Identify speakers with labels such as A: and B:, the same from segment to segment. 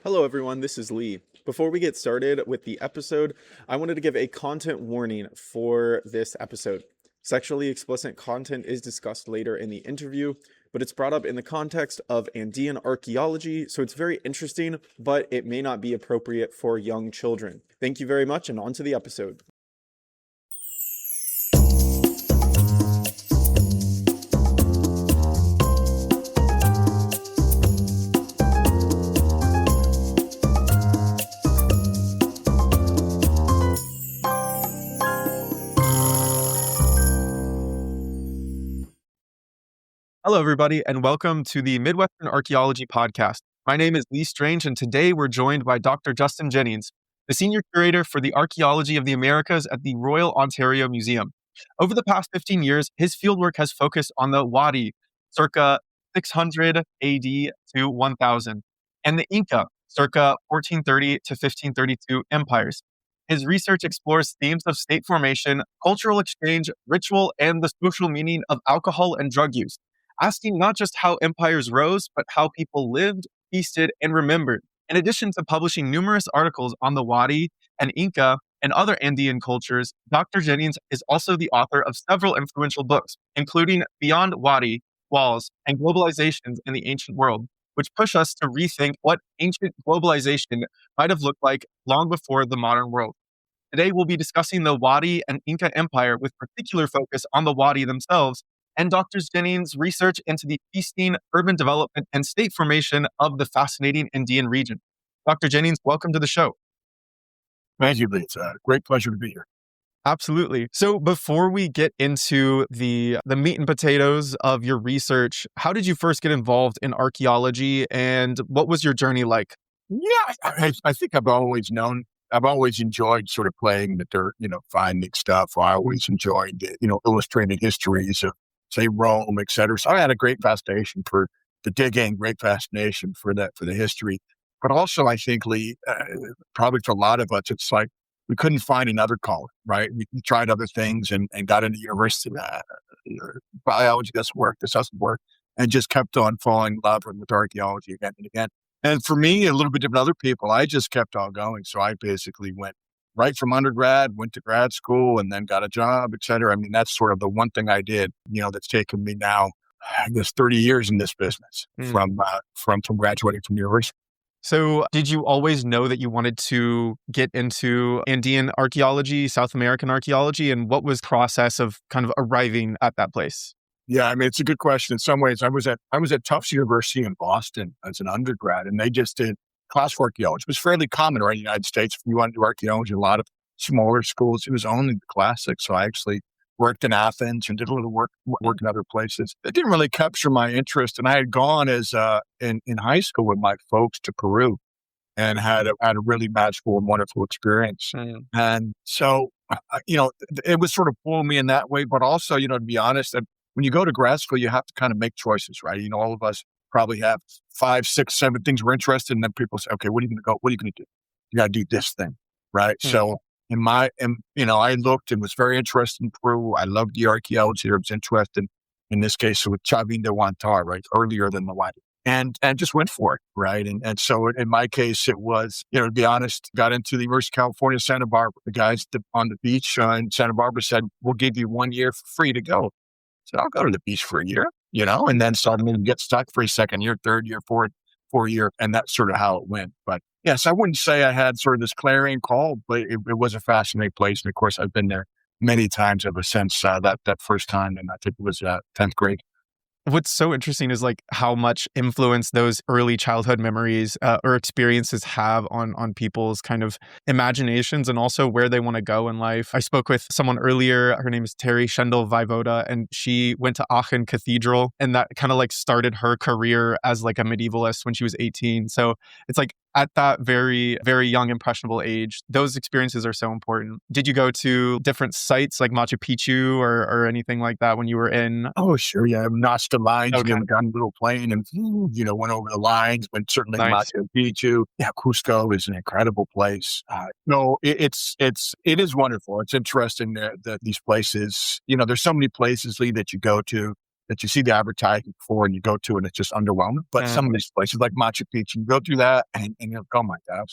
A: Hello, everyone. This is Lee. Before we get started with the episode, I wanted to give a content warning for this episode. Sexually explicit content is discussed later in the interview, but it's brought up in the context of Andean archaeology, so it's very interesting, but it may not be appropriate for young children. Thank you very much, and on to the episode. Hello, everybody, and welcome to the Midwestern Archaeology podcast. My name is Lee Strange, and today we're joined by Dr. Justin Jennings, the Senior Curator for the Archaeology of the Americas at the Royal Ontario Museum. Over the past 15 years, his fieldwork has focused on the Wari, circa 600 AD to 1000, and the Inca, circa 1430 to 1532 empires. His research explores themes of state formation, cultural exchange, ritual, and the social meaning of alcohol and drug use, asking not just how empires rose, but how people lived, feasted, and remembered. In addition to publishing numerous articles on the Wari and Inca and other Andean cultures, Dr. Jennings is also the author of several influential books, including Beyond Wari, Walls, and Globalizations in the Ancient World, which push us to rethink what ancient globalization might have looked like long before the modern world. Today, we'll be discussing the Wari and Inca Empire with particular focus on the Wari themselves, and Dr. Jennings' research into the feasting, urban development, and state formation of the fascinating Andean region. Dr. Jennings, welcome to the show.
B: Thank you, Lee. It's a great pleasure to be here.
A: Absolutely. So before we get into the meat and potatoes of your research, how did you first get involved in archaeology, and what was your journey like?
B: Yeah, I think I've always enjoyed sort of playing the dirt, finding stuff. I always enjoyed, illustrated histories of, say, Rome, et cetera. So I had a great fascination for the digging, great fascination for the history. But also, I think, Lee, probably for a lot of us, it's like we couldn't find another calling, right? We tried other things and got into university. Biology doesn't work, this doesn't work, and just kept on falling in love with archaeology again and again. And for me, a little bit different than other people, I just kept on going. So I basically went right from undergrad, went to grad school, and then got a job, et cetera. I mean, that's sort of the one thing I did, that's taken me now, I guess, 30 years in this business from graduating from university.
A: So did you always know that you wanted to get into Andean archaeology, South American archaeology, and what was the process of kind of arriving at that place?
B: Yeah, I mean, it's a good question. In some ways, I was at Tufts University in Boston as an undergrad, and they just did classical archaeology. It was fairly common, right, in the United States. If you want to do archaeology, a lot of smaller schools, it was only the classics. So I actually worked in Athens and did a little work in other places. It didn't really capture my interest. And I had gone as in high school with my folks to Peru and had a really magical and wonderful experience. And so, it was sort of pulling me in that way. But also, to be honest, that when you go to grad school, you have to kind of make choices, right? All of us probably have 5, 6, 7 things we're interested in. And then people say, okay, what are you going to do? You got to do this thing, right? So I looked and was very interested in Peru. I loved the archaeology. I was interested in this case with Chavin de Huantar, right? Earlier than the Wari. And just went for it, right? And so in my case, it was, to be honest, got into the University of California, Santa Barbara. The guys on the beach in Santa Barbara said, we'll give you 1 year for free to go. So I'll go to the beach for a year, and then suddenly get stuck for a second year, third year, fourth year. And that's sort of how it went. But yes, I wouldn't say I had sort of this clarion call, but it was a fascinating place. And of course, I've been there many times ever since that first time. And I think it was 10th grade.
A: What's so interesting is like how much influence those early childhood memories or experiences have on people's kind of imaginations and also where they want to go in life. I spoke with someone earlier. Her name is Terry Schendel Vaivoda, and she went to Aachen Cathedral, and that kind of like started her career as like a medievalist when she was 18. So it's like at that very, very young, impressionable age, those experiences are so important. Did you go to different sites like Machu Picchu or anything like that when you were in?
B: Oh, sure. Yeah. I've notched the lines, got on a little plane and, went over the lines, went certainly
A: Nice.
B: Machu Picchu. Yeah. Cusco is an incredible place. No, it is wonderful. It's interesting that these places, there's so many places, Lee, that you go to that you see the advertising for and you go to and it's just underwhelming. But some of these places like Machu Picchu, you go through that and you're like, oh my God,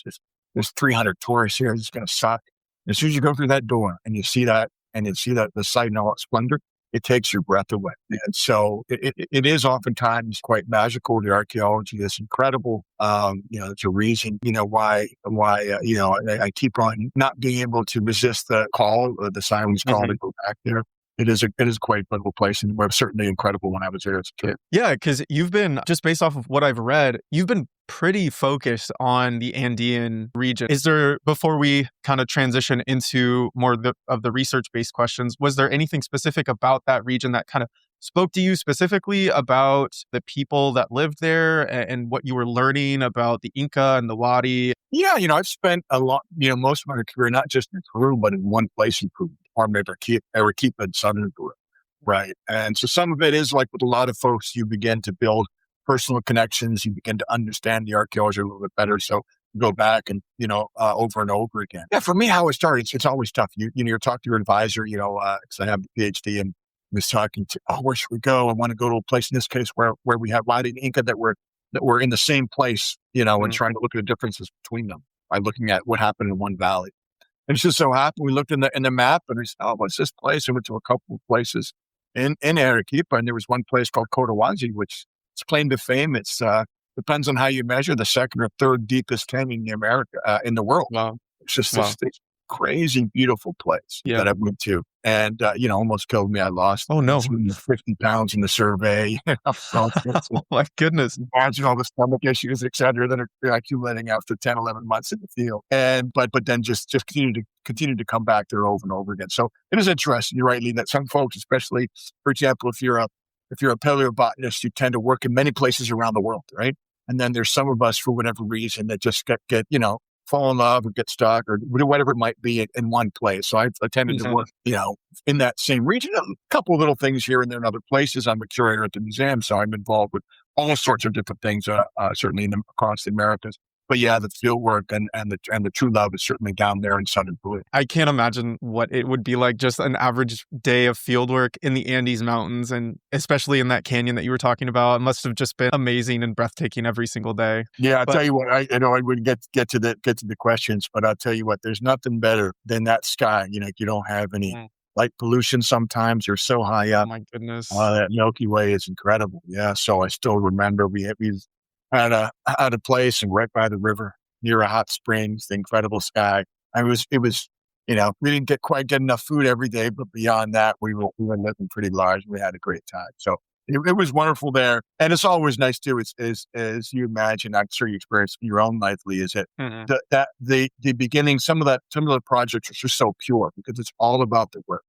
B: there's 300 tourists here. It's going to suck. As soon as you go through that door and you see that the sight and all its splendor, it takes your breath away. And so it is oftentimes quite magical. The archaeology is incredible. It's a reason, why I keep on not being able to resist the call, the silence call to go back there. It is quite a beautiful place, and it was certainly incredible when I was there as a kid.
A: Yeah, because you've been, just based off of what I've read, you've been pretty focused on the Andean region. Is there, before we kind of transition into more of the research-based questions, was there anything specific about that region that kind of spoke to you specifically about the people that lived there and what you were learning about the Inca and the Wari?
B: Yeah, I've spent a lot, most of my career, not just in Peru, but in one place in Peru, department of Arequipa in Southern Peru. Right. And so some of it is like with a lot of folks, you begin to build personal connections. You begin to understand the archaeology a little bit better. So you go back and, over and over again. Yeah, for me, how it started, it's always tough. You're talking to your advisor, because I have the PhD and was talking to, where should we go? I want to go to a place in this case where we have Wari and Inca that were in the same place, and trying to look at the differences between them by looking at what happened in one valley. And it's just so happened we looked in the map and we said, what's this place? I went to a couple of places in Arequipa, and there was one place called Cotahuasi, which is claim to fame. It's depends on how you measure, the second or third deepest canyon in the world.
A: Wow.
B: It's just this crazy, beautiful place that I went to. And, almost killed me. I lost 50 pounds in the survey.
A: Oh, my goodness.
B: Imagine all the stomach issues, et cetera, that are accumulating after 10, 11 months in the field. But then just continue to come back there over and over again. So it is interesting, you're right, Lee, that some folks, especially, for example, if you're a paleobotanist, you tend to work in many places around the world, right? And then there's some of us, for whatever reason, that just get fall in love or get stuck or whatever it might be in one place. So I've tended to work, in that same region. A couple of little things here and there in other places. I'm a curator at the museum, so I'm involved with all sorts of different things, certainly across the Americas. But yeah, the field work and the true love is certainly down there in Southern Peru.
A: I can't imagine what it would be like, just an average day of field work in the Andes Mountains, and especially in that canyon that you were talking about. It must have just been amazing and breathtaking every single day.
B: Yeah, I'll tell you what, I know I would get to the questions, but I'll tell you what, there's nothing better than that sky. You don't have any light pollution sometimes. You're so high up.
A: Oh my goodness.
B: That Milky Way is incredible. Yeah, so I still remember we had a place and right by the river near a hot springs, the incredible sky. It was, we didn't quite get enough food every day, but beyond that, we were living pretty large. We had a great time. So it was wonderful there. And it's always nice too, as you imagine, I'm sure you experienced in your own life, Lee, is that the beginning, some of the projects are just so pure because it's all about the work.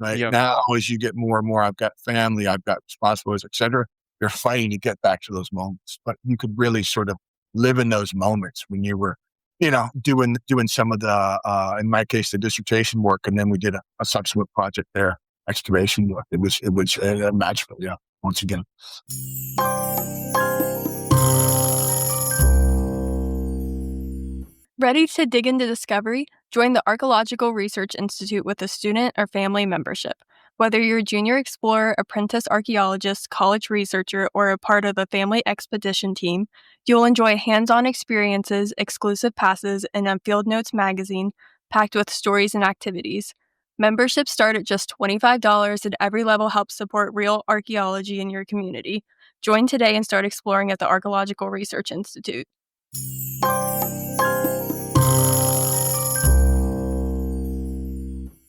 B: Right. Yep. Now, as you get more and more, I've got family, I've got responsibilities, et cetera. You're fighting to get back to those moments, but you could really sort of live in those moments when you were, doing some of the, in my case, the dissertation work. And then we did a subsequent project there, excavation work. It was magical. Yeah. Once again.
C: Ready to dig into discovery? Join the Archaeological Research Institute with a student or family membership. Whether you're a junior explorer, apprentice archaeologist, college researcher, or a part of the family expedition team, you'll enjoy hands-on experiences, exclusive passes, and a Field Notes magazine packed with stories and activities. Memberships start at just $25, and every level helps support real archaeology in your community. Join today and start exploring at the Archaeological Research Institute.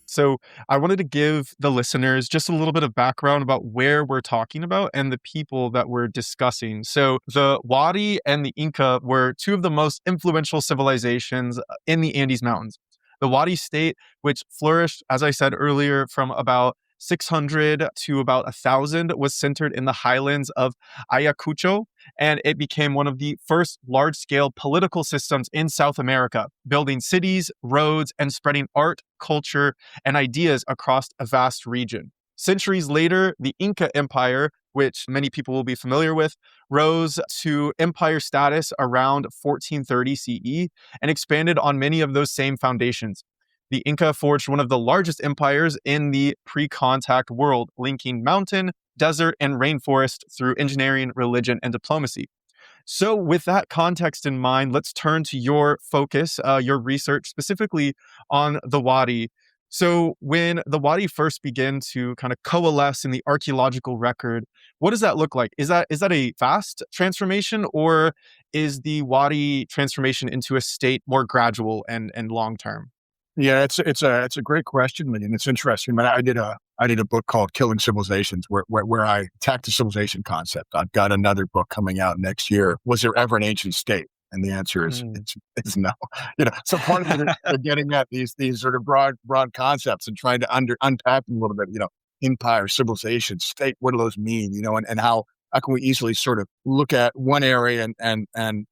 A: So I wanted to give the listeners just a little bit of background about where we're talking about and the people that we're discussing. So the Wari and the Inca were two of the most influential civilizations in the Andes Mountains. The Wari state, which flourished, as I said earlier, from about 600 to about 1,000, was centered in the highlands of Ayacucho, and it became one of the first large-scale political systems in South America, building cities, roads, and spreading art, culture, and ideas across a vast region. Centuries later, the Inca Empire, which many people will be familiar with, rose to empire status around 1430 CE and expanded on many of those same foundations. The Inca forged one of the largest empires in the pre-contact world, linking mountain, desert, and rainforest through engineering, religion, and diplomacy. So, with that context in mind, let's turn to your focus, your research specifically on the Wadi. So, when the Wadi first began to kind of coalesce in the archaeological record, what does that look like? Is that a fast transformation, or is the Wadi transformation into a state more gradual and long term?
B: Yeah, it's a great question, and it's interesting. I did a book called Killing Civilizations, where I attacked the civilization concept. I've got another book coming out next year. Was there ever an ancient state? And the answer is
A: Mm,
B: it's no. So part of it is getting at these sort of broad concepts and trying to unpack them a little bit. Empire, civilization, state. What do those mean? And how can we easily sort of look at one area and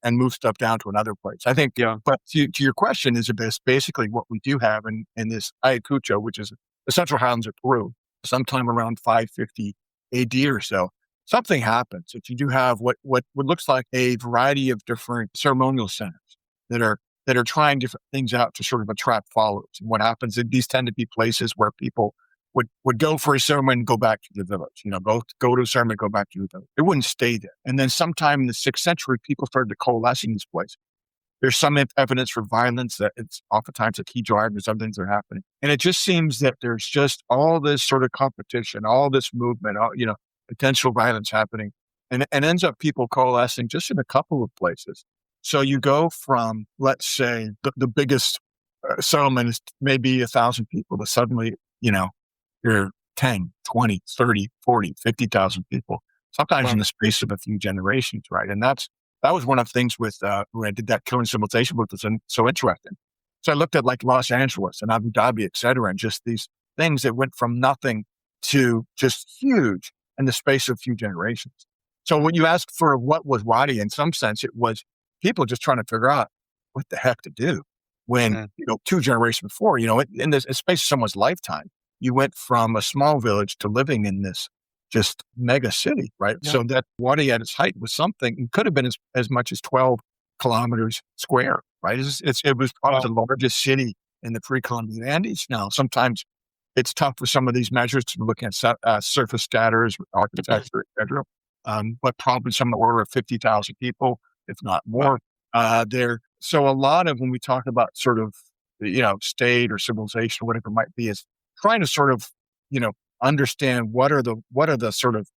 B: move stuff down to another place? I think.
A: yeah.
B: But to your question is basically what we do have in this Ayacucho, which is the Central Highlands of Peru, sometime around 550 AD or so. Something happens that you do have what looks like a variety of different ceremonial centers that are trying different things out to sort of attract followers. And what happens is these tend to be places where people would go for a ceremony and go back to the village. Go to a ceremony, go back to the village. It wouldn't stay there. And then sometime in the 6th century, people started to coalesce in these places. There's some evidence for violence that it's oftentimes a key driver. There's other things that are happening. And it just seems that there's just all this sort of competition, all this movement, potential violence happening. And ends up people coalescing just in a couple of places. So you go from, let's say, the biggest settlement is maybe 1,000 people to suddenly, you're 10, 20, 30, 40, 50,000 people, sometimes in
A: Wow.
B: the space of a few generations, right? And that was one of the things with when I did that Killing Civilization book that's so interesting. So I looked at like Los Angeles and Abu Dhabi, et cetera, and just these things that went from nothing to just huge in the space of a few generations. So when you ask for what was Wadi, in some sense, it was people just trying to figure out what the heck to do when,
A: Mm,
B: 2 generations before, in the space of someone's lifetime, you went from a small village to living in this just mega city, right?
A: yeah.
B: So that Wadi at its height was something, it could have been as much as 12 kilometers square, right? It was probably
A: Wow.
B: the largest city in the pre-Columbian Andes. Now, sometimes it's tough for some of these measures to look at surface scatters, architecture, et cetera. But probably some of the order of 50,000 people, if not
A: Wow.
B: more, there. So a lot of when we talk about sort of, state or civilization, whatever it might be, is trying to sort of, understand what are the sort of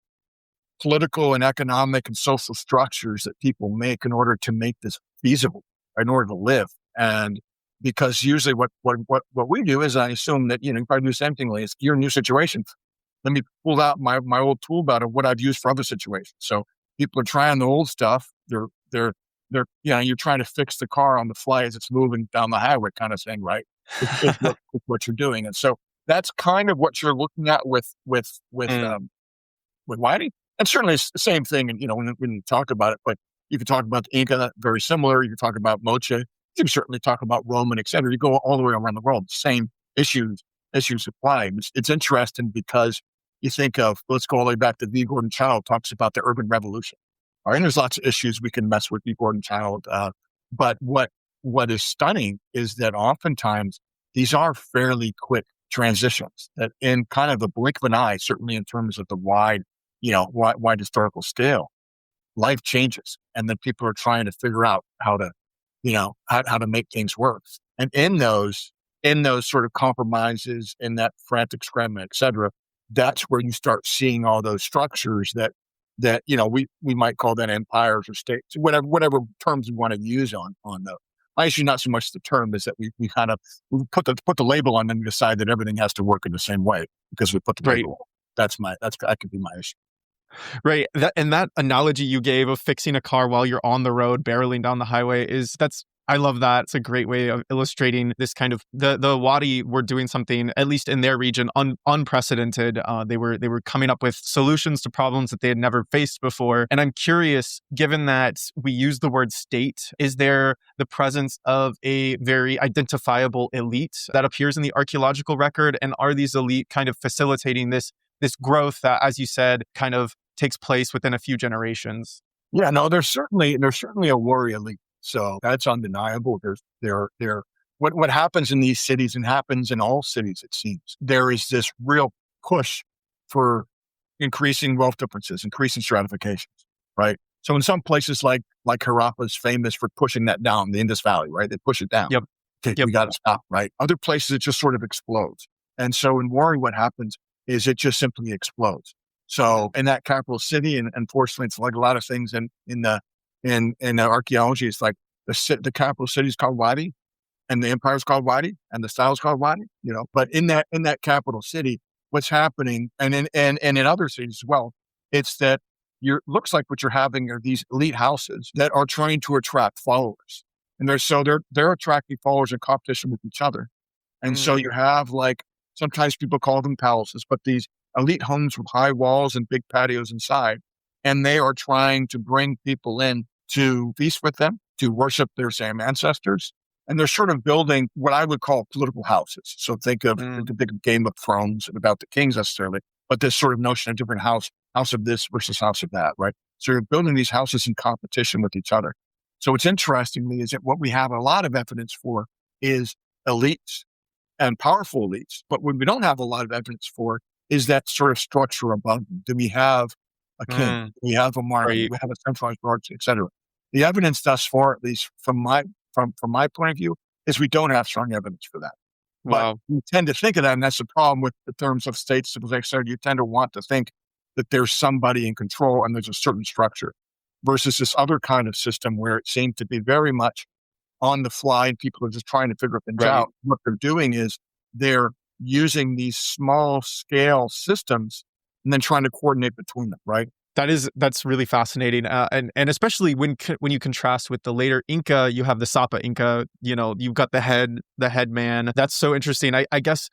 B: political and economic and social structures that people make in order to make this feasible, in order to live. And because usually what we do is I assume that, you probably do the same thing, Lee, is you're in a new situation. Let me pull out my old tool belt of what I've used for other situations. So people are trying the old stuff. You're trying to fix the car on the fly as it's moving down the highway kind of thing, right? What you're doing. And so that's kind of what you're looking at
A: Mm,
B: with Whiting. And certainly it's the same thing. And, when you talk about it, but you can talk about the Inca, very similar. You can talk about Moche. You can certainly talk about Roman, et cetera. You go all the way around the world, same issues apply. It's interesting because you think of, let's go all the way back to V. Gordon Childe talks about the urban revolution. All right, and there's lots of issues we can mess with V. Gordon Childe. But what is stunning is that oftentimes these are fairly quick transitions that in kind of the blink of an eye, certainly in terms of the wide historical scale, life changes. And then people are trying to figure out how to, how to make things work. And in those sort of compromises, in that frantic scrambling, et cetera, that's where you start seeing all those structures that we might call that empires or states, whatever terms we want to use on those. My issue not so much the term is that we kind of we put the label on them and decide that everything has to work in the same way because we put the
A: right.
B: label on. That could be my issue.
A: Right. That analogy you gave of fixing a car while you're on the road, barreling down the highway I love that. It's a great way of illustrating this kind of the Wadi were doing something, at least in their region, unprecedented. They were coming up with solutions to problems that they had never faced before. And I'm curious, given that we use the word state, is there the presence of a very identifiable elite that appears in the archaeological record? And are these elite kind of facilitating this growth that, as you said, kind of takes place within a few generations?
B: Yeah, no, there's certainly a Wari elite. So that's undeniable. What happens in these cities and happens in all cities, it seems. There is this real push for increasing wealth differences, increasing stratifications, right? So in some places like Harappa is famous for pushing that down, the Indus Valley, right? They push it down.
A: Yep.
B: Okay,
A: Yep.
B: we got to stop, right? Other places it just sort of explodes. And so in Wari, what happens is it just simply explodes. So in that capital city, and unfortunately, it's like a lot of things in archaeology, it's like the capital city is called Wadi, and the empire is called Wadi, and the style is called Wadi. But in that capital city, what's happening, and in other cities as well, it's that looks like what you're having are these elite houses that are trying to attract followers, and they're attracting followers in competition with each other, and so you have like sometimes people call them palaces, but these elite homes with high walls and big patios inside, and they are trying to bring people in to feast with them, to worship their same ancestors. And they're sort of building what I would call political houses. So think of the big Game of Thrones and about the kings necessarily, but this sort of notion of different house of this versus house of that, right? So you're building these houses in competition with each other. So what's interestingly is that what we have a lot of evidence for is elites and powerful elites. But what we don't have a lot of evidence for is that sort of structure above them. Do we have a king? Do we have a monarch?
A: Right.
B: Do we have a centralized monarchy, et cetera? The evidence thus far, at least from my point of view, is we don't have strong evidence for that.
A: Wow.
B: But we tend to think of that, and that's the problem with the terms of state civilization. You tend to want to think that there's somebody in control and there's a certain structure versus this other kind of system where it seemed to be very much on the fly and people are just trying to figure things out. What they're doing is they're using these small scale systems and then trying to coordinate between them, right?
A: That's really fascinating, and especially when you contrast with the later Inca, you have the Sapa Inca. You've got the head man. That's so interesting. I guess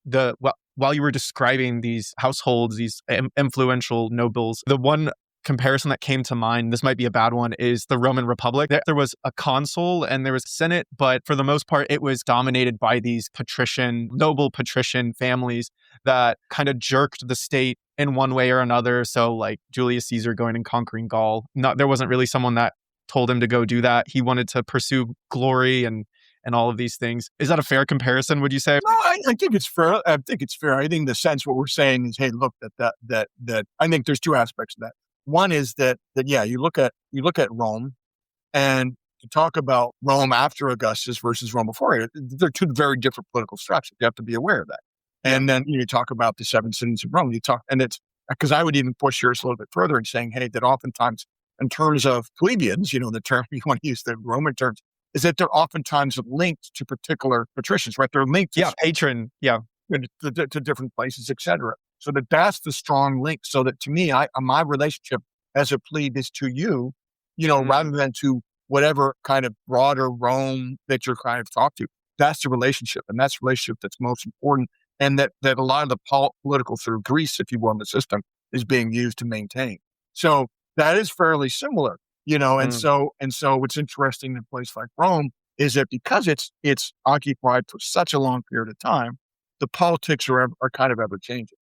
A: while you were describing these households, these influential nobles, the one comparison that came to mind, this might be a bad one, is the Roman Republic. There was a consul and there was a senate, but for the most part, it was dominated by these noble patrician families that kind of jerked the state in one way or another. So like Julius Caesar going and conquering Gaul, there wasn't really someone that told him to go do that. He wanted to pursue glory and all of these things. Is that a fair comparison, would you say?
B: No, I think it's fair. I think in the sense what we're saying is, hey, look, that I think there's two aspects of that. One is that yeah, you look at Rome, and to talk about Rome after Augustus versus Rome before it, they're two very different political structures. You have to be aware of that. And then you talk about the seven cities of Rome. And it's because I would even push yours a little bit further in saying, hey, that oftentimes in terms of plebeians, the term you want to use, the Roman terms, is that they're oftentimes linked to particular patricians, right? They're linked to
A: patron,
B: to different places, et cetera. So that's the strong link. So that to me, my relationship as a plebe is to you, rather than to whatever kind of broader Rome that you're kind of talking to. That's the relationship, and that's the relationship that's most important, and that a lot of the political sort of grease, if you will, in the system is being used to maintain. So that is fairly similar, and so what's interesting in a place like Rome is that because it's occupied for such a long period of time, the politics are kind of ever changing.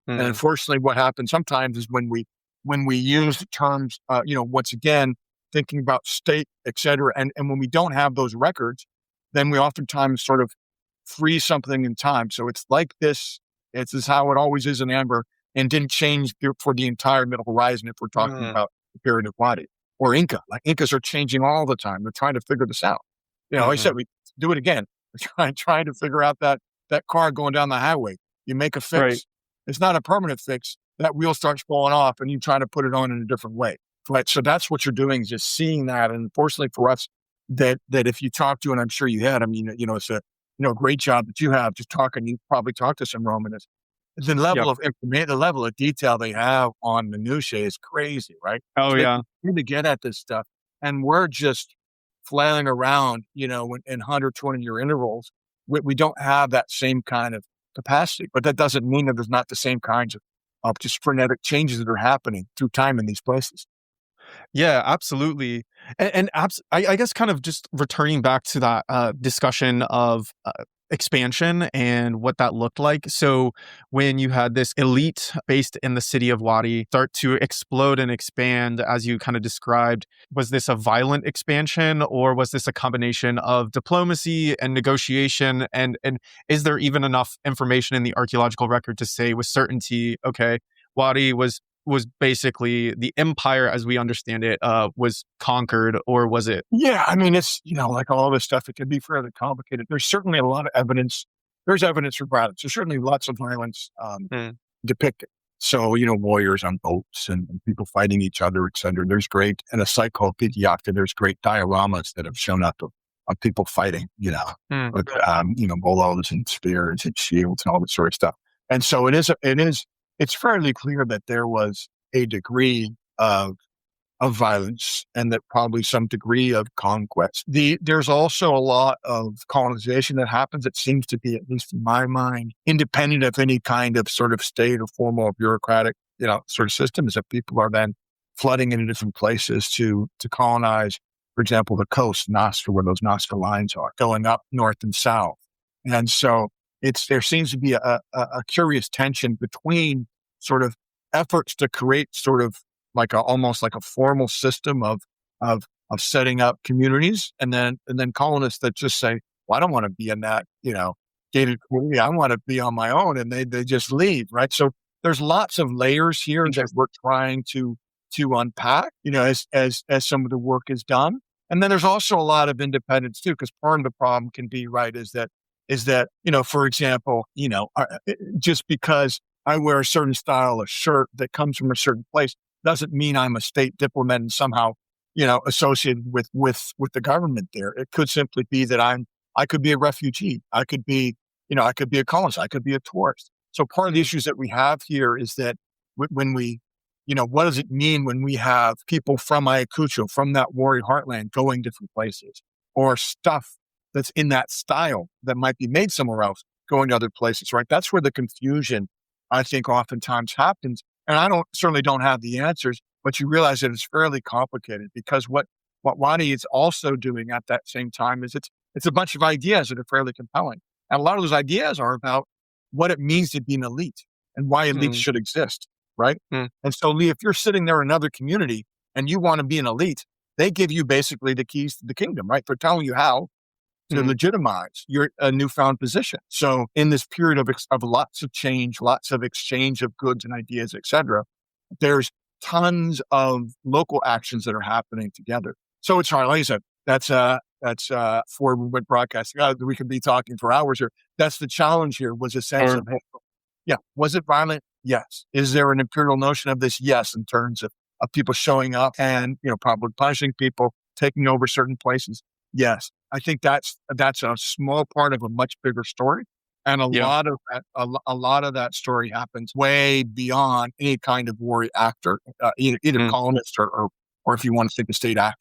B: And unfortunately, what happens sometimes is when we use the terms, once again, thinking about state, et cetera, and when we don't have those records, then we oftentimes sort of freeze something in time. So it's like this. This is how it always is in Amber, and didn't change for the entire Middle Horizon if we're talking about the period of Wadi or Inca. Like Incas are changing all the time. They're trying to figure this out. Like I said, we do it again. We're trying to figure out that car going down the highway. You make a fix. Right. It's not a permanent fix. That wheel starts falling off and you try to put it on in a different way. Right. So that's what you're doing, is just seeing that. And fortunately for us, that if you talk to, and I'm sure you had, it's a great job that you have just talking. You probably talked to some Romanists. The level of information, the level of detail they have on minutiae is crazy, right?
A: Oh,
B: so
A: yeah.
B: They need to get at this stuff. And we're just flailing around, in 120-year intervals. We don't have that same kind of capacity, but that doesn't mean that there's not the same kinds of just frenetic changes that are happening through time in these places.
A: Yeah, absolutely. And I guess kind of just returning back to that discussion of expansion and what that looked like. So when you had this elite based in the city of Wadi start to explode and expand, as you kind of described, was this a violent expansion, or was this a combination of diplomacy and negotiation? And is there even enough information in the archaeological record to say with certainty, okay, Wari was basically the empire as we understand it was conquered, or was it?
B: Yeah, I mean, it's, like all this stuff, it can be fairly complicated. There's certainly a lot of evidence. There's evidence for violence. There's certainly lots of violence
A: Mm,
B: depicted. So, warriors on boats and people fighting each other, et cetera. There's great, and a Psychopediac, there's great dioramas that have shown up of people fighting,
A: mm,
B: with, bolos and spears and shields and all this sort of stuff. And so it's fairly clear that there was a degree of violence and that probably some degree of conquest. There's also a lot of colonization that happens. It seems to be, at least in my mind, independent of any kind of sort of state or formal bureaucratic, sort of systems, that people are then flooding into different places to colonize, for example, the coast, Nazca, where those Nazca lines are, going up north and south. And so there seems to be a curious tension between sort of efforts to create sort of almost like a formal system of setting up communities, and then colonists that just say, well, I don't want to be in that, gated community. I want to be on my own, and they just leave, right? So there's lots of layers here that we're trying to unpack, as some of the work is done. And then there's also a lot of independence too, because part of the problem can be, right, is that, for example, just because I wear a certain style of shirt that comes from a certain place doesn't mean I'm a state diplomat and somehow, associated with the government there. It could simply be that I could be a refugee. I could be a colonist. I could be a tourist. So part of the issues that we have here is that when we, what does it mean when we have people from Ayacucho, from that Wari heartland, going different places, or stuff that's in that style that might be made somewhere else going to other places, right? That's where the confusion, I think, oftentimes happens. And certainly don't have the answers, but you realize that it's fairly complicated, because what Wadi is also doing at that same time is it's a bunch of ideas that are fairly compelling. And a lot of those ideas are about what it means to be an elite and why elites should exist, right?
A: mm,
B: And so, Lee, if you're sitting there in another community and you want to be an elite, they give you basically the keys to the kingdom, right? They're telling you how to legitimize your newfound position. So in this period of lots of change, lots of exchange of goods and ideas, et cetera, there's tons of local actions that are happening together. So it's hard. Like I said, that's for movement broadcasting. We could be talking for hours here. That's the challenge here, was a sense of, was it violent? Yes. Is there an imperial notion of this? Yes, in terms of people showing up and, probably punishing people, taking over certain places. Yes. I think that's a small part of a much bigger story. And a lot of that story happens way beyond any kind of Wari actor, either colonist or if you want to think of state actor,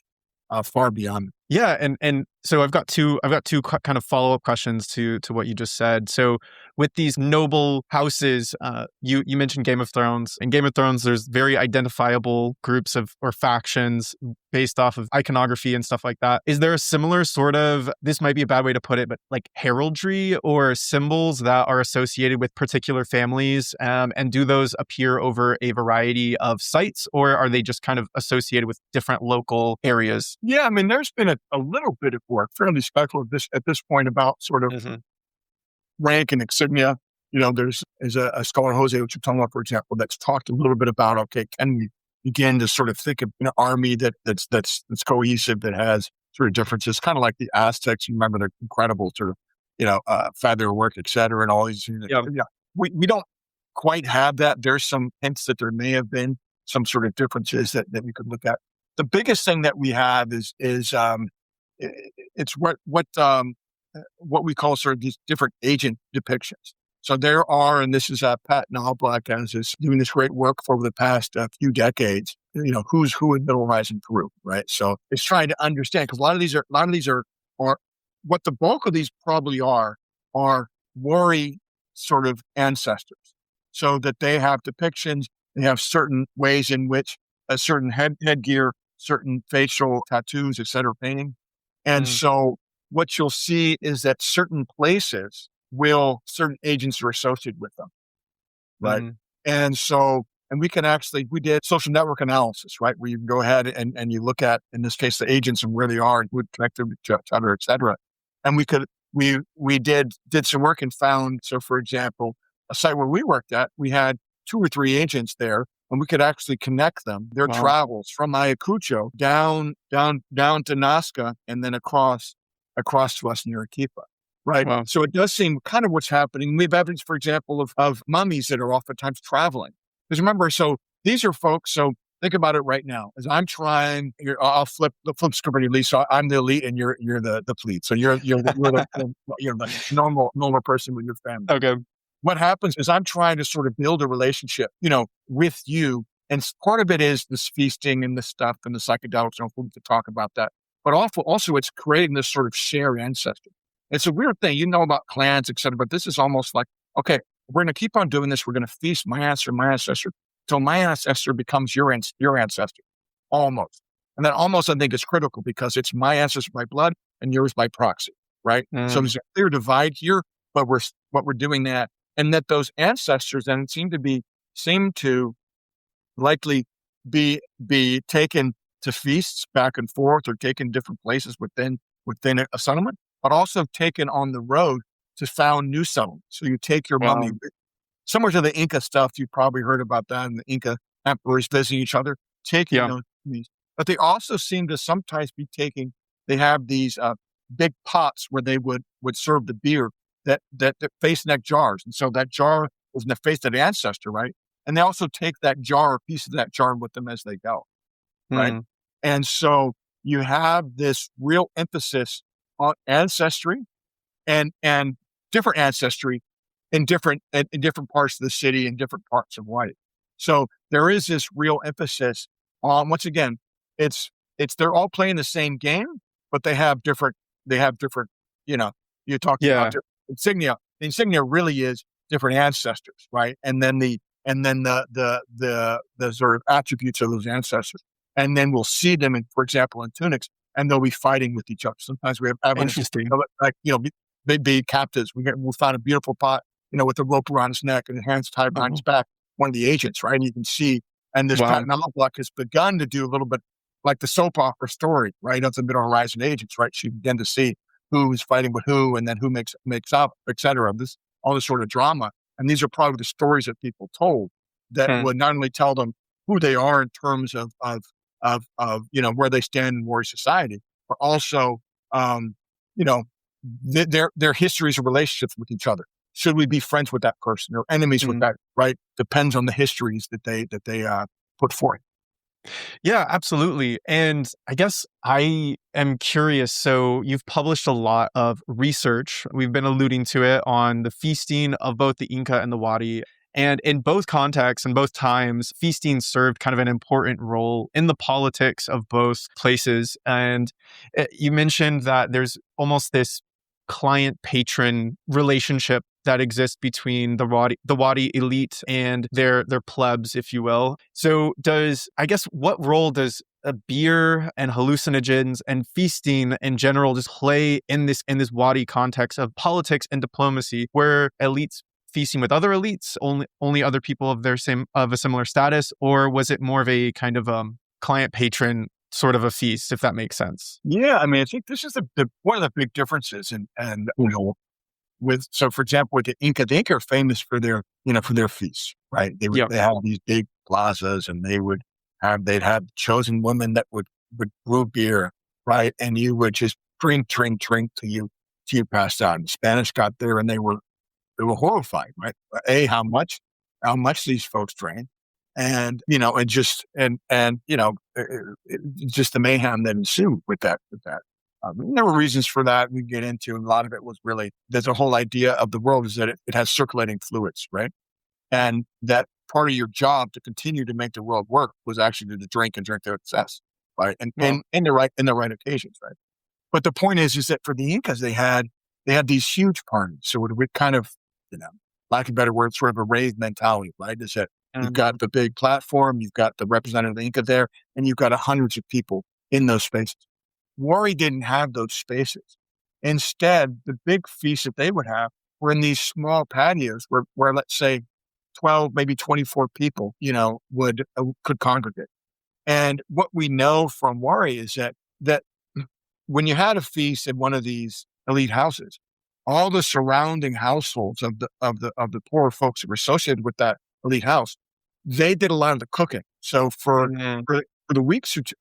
B: far beyond.
A: Yeah, and so I've got two kind of follow-up questions to what you just said. So with these noble houses, you mentioned Game of Thrones. In Game of Thrones, there's very identifiable groups or factions based off of iconography and stuff like that. Is there a similar sort of, this might be a bad way to put it, but like heraldry or symbols that are associated with particular families? And do those appear over a variety of sites, or are they just kind of associated with different local areas?
B: Yeah, I mean, there's been a little bit of work, fairly speculative at this point, about sort of rank and insignia. There's a scholar, Jose Uchitama, for example, that's talked a little bit about, okay, can we begin to sort of think of an army that's cohesive, that has sort of differences, kind of like the Aztecs. You remember their incredible sort of, feather work, et cetera, and all these things. Yeah. We don't quite have that. There's some hints that there may have been some sort of differences that we could look at. The biggest thing that we have is it's what we call sort of these different agent depictions. So there are, and this is Pat Knobloch is doing this great work for over the past few decades. Who's who in Middle Horizon Peru, right? So it's trying to understand, because a lot of these are what the bulk of these probably are Wari sort of ancestors, so that they have depictions. They have certain ways in which a certain headgear, certain facial tattoos, et cetera, painting. And so what you'll see is that certain places certain agents are associated with them, right? And so, and we did social network analysis, right? Where you can go ahead and you look at, in this case, the agents and where they are and who connect them to each other, et cetera. And we did some work and found, so for example, a site where we worked at, we had 2 or 3 agents there, and we could actually connect them, their
A: Wow.
B: travels from Ayacucho down to Nazca and then across to us near Arequipa. Right.
A: Wow.
B: So it does seem kind of what's happening. We have evidence, for example, of mummies that are oftentimes traveling. Because remember, so these are folks. So think about it right now. As I'm trying, I'll flip the script on you, Lee. So I'm the elite, and you're the plebe. So you're the normal person with your family.
A: Okay.
B: What happens is I'm trying to sort of build a relationship, with you, and part of it is this feasting and the stuff and the psychedelics. I don't want to talk about that, but also it's creating this sort of shared ancestry. It's a weird thing, about clans, et cetera, but this is almost like, okay, we're going to keep on doing this. We're going to feast my ancestor, till my ancestor becomes your ancestor, almost. And that almost, I think, is critical because it's my ancestor by blood and yours by proxy, right? So there's a clear divide here, but we're doing that. And that those ancestors then seem to likely be taken to feasts back and forth or taken different places within a settlement, but also taken on the road to found new settlements. So you take your mummy, similar to the Inca stuff, you've probably heard about that, and the Inca emperors visiting each other, taking those mummies. But they also seem to sometimes be they have these big pots where they would serve the beer that face neck jars. And so that jar was in the face of the ancestor, right? And they also take that jar, a piece of that jar with them as they go, right? And so you have this real emphasis on ancestry and different ancestry in different parts of the city and different parts of Hawaii. So there is this real emphasis on, once again, it's they're all playing the same game, but they have different, you're talking about different insignia. The insignia really is different ancestors, right? And then the sort of attributes of those ancestors. And then we'll see them for example, in tunics, and they'll be fighting with each other. Sometimes we have evidence, big captives. We'll find a beautiful pot, with a rope around his neck and his hands tied behind his back, one of the agents, right? And you can see, and this Pat Malabluck has begun to do a little bit like the soap opera story, right? Of the Middle Horizon agents, right? So you begin to see who is fighting with who, and then who makes up, et cetera. All this sort of drama. And these are probably the stories that people told that would not only tell them who they are in terms of where they stand in Wari society, but also, their histories of relationships with each other. Should we be friends with that person or enemies with that, right? Depends on the histories that they put forth.
A: Yeah, absolutely. And I guess I am curious. So you've published a lot of research. We've been alluding to it on the feasting of both the Inca and the Wari. And in both contexts and both times, feasting served kind of an important role in the politics of both places. And you mentioned that there's almost this client-patron relationship that exists between the Wari elite and their plebs, if you will. So what role does a beer and hallucinogens and feasting in general just play in this Wari context of politics and diplomacy, where elites feasting with other elites, only other people of a similar status, or was it more of a kind of client patron sort of a feast, if that makes sense?
B: Yeah, I mean, I think this is one of the big differences, and for example, with the Inca are famous for their feasts, right? They have these big plazas, and they'd have chosen women that would brew beer, right? And you would just drink till you passed out. And the Spanish got there, and they were horrified, right? How much these folks drank, and just the mayhem that ensued with that. There were reasons for that we get into, and a lot of it was really, there's a whole idea of the world is that it has circulating fluids, right? And that part of your job to continue to make the world work was actually to drink to excess, right? And in the right occasions, right? But the point is that for the Incas, they had these huge parties. So it would kind of, lack of a better word, sort of a rave mentality, right? Is that you've got the big platform, you've got the representative of the Inca there, and you've got hundreds of people in those spaces. Wari didn't have those spaces. Instead, the big feasts that they would have were in these small patios where let's say 12, maybe 24 people, could congregate. And what we know from Wari is that when you had a feast in one of these elite houses, all the surrounding households of the poor folks that were associated with that elite house, they did a lot of the cooking. So for the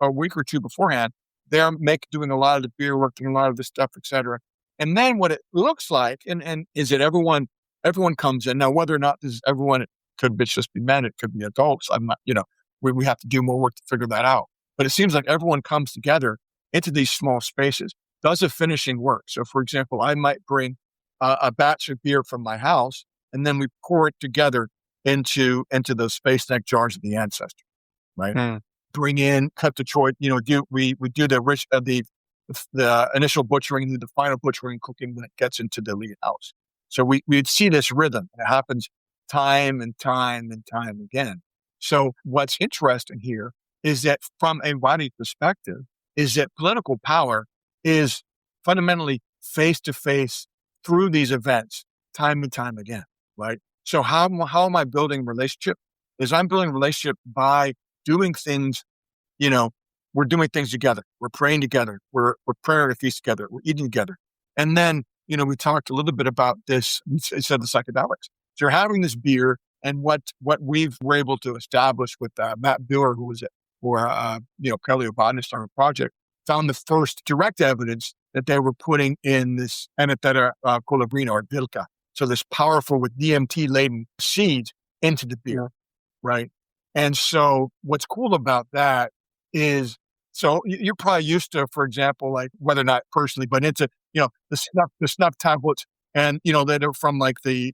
B: a week or two beforehand, they're doing a lot of the beer work, doing a lot of the stuff, et cetera. And then what it looks like, and is that everyone comes in. Now, whether or not this is everyone, it could just be men, it could be adults. I'm not, we have to do more work to figure that out. But it seems like everyone comes together into these small spaces, does a finishing work. So, for example, I might bring a batch of beer from my house, and then we pour it together into those space neck jars of the ancestor, right? Bring in, cut the choice, we do the initial butchering, and the final butchering and cooking when it gets into the elite house. So we'd see this rhythm. It happens time and time and time again. So what's interesting here is that from a Wari perspective, is that political power is fundamentally face-to-face through these events time and time again, right? So how am I building relationship? Is I'm building relationship by doing things, we're doing things together. We're praying together. We're praying at feast together. We're eating together. And then, we talked a little bit about this. We said the psychedelics. So you're having this beer, and what we were able to establish with Matt Buer, who was paleobotanist on a project, found the first direct evidence that they were putting in this Anethera colubrina or bilca. So this powerful with DMT laden seeds into the beer, right? And so what's cool about that is, so you're probably used to, for example, like whether or not personally, but into, the snuff tablets and, that are from like the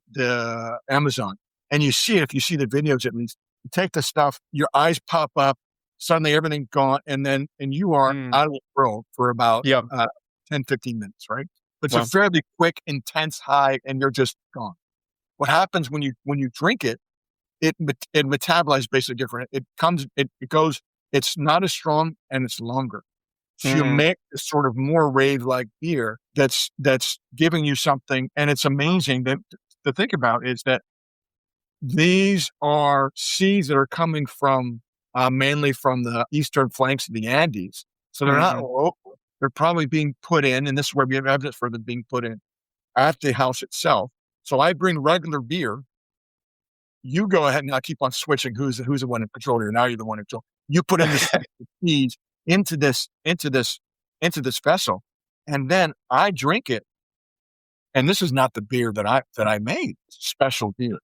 B: Amazon. And you see it, if you see the videos at least, you take the stuff, your eyes pop up, suddenly everything's gone, and you are out of the world for about 10, 15 minutes, right? But it's a fairly quick, intense high, and you're just gone. What happens when you drink it, it metabolizes basically different. It goes, it's not as strong and it's longer. So you make this sort of more rave-like beer that's giving you something, and it's amazing to think about is that these are seeds that are coming from mainly from the eastern flanks of the Andes. So they're not local. They're probably being put in, and this is where we have evidence for them being put in at the house itself. So I bring regular beer. You go ahead and I keep on switching who's the one in control here. Now you're the one in control. You put in the seeds into this vessel, and then I drink it. And this is not the beer that I made. It's special beer.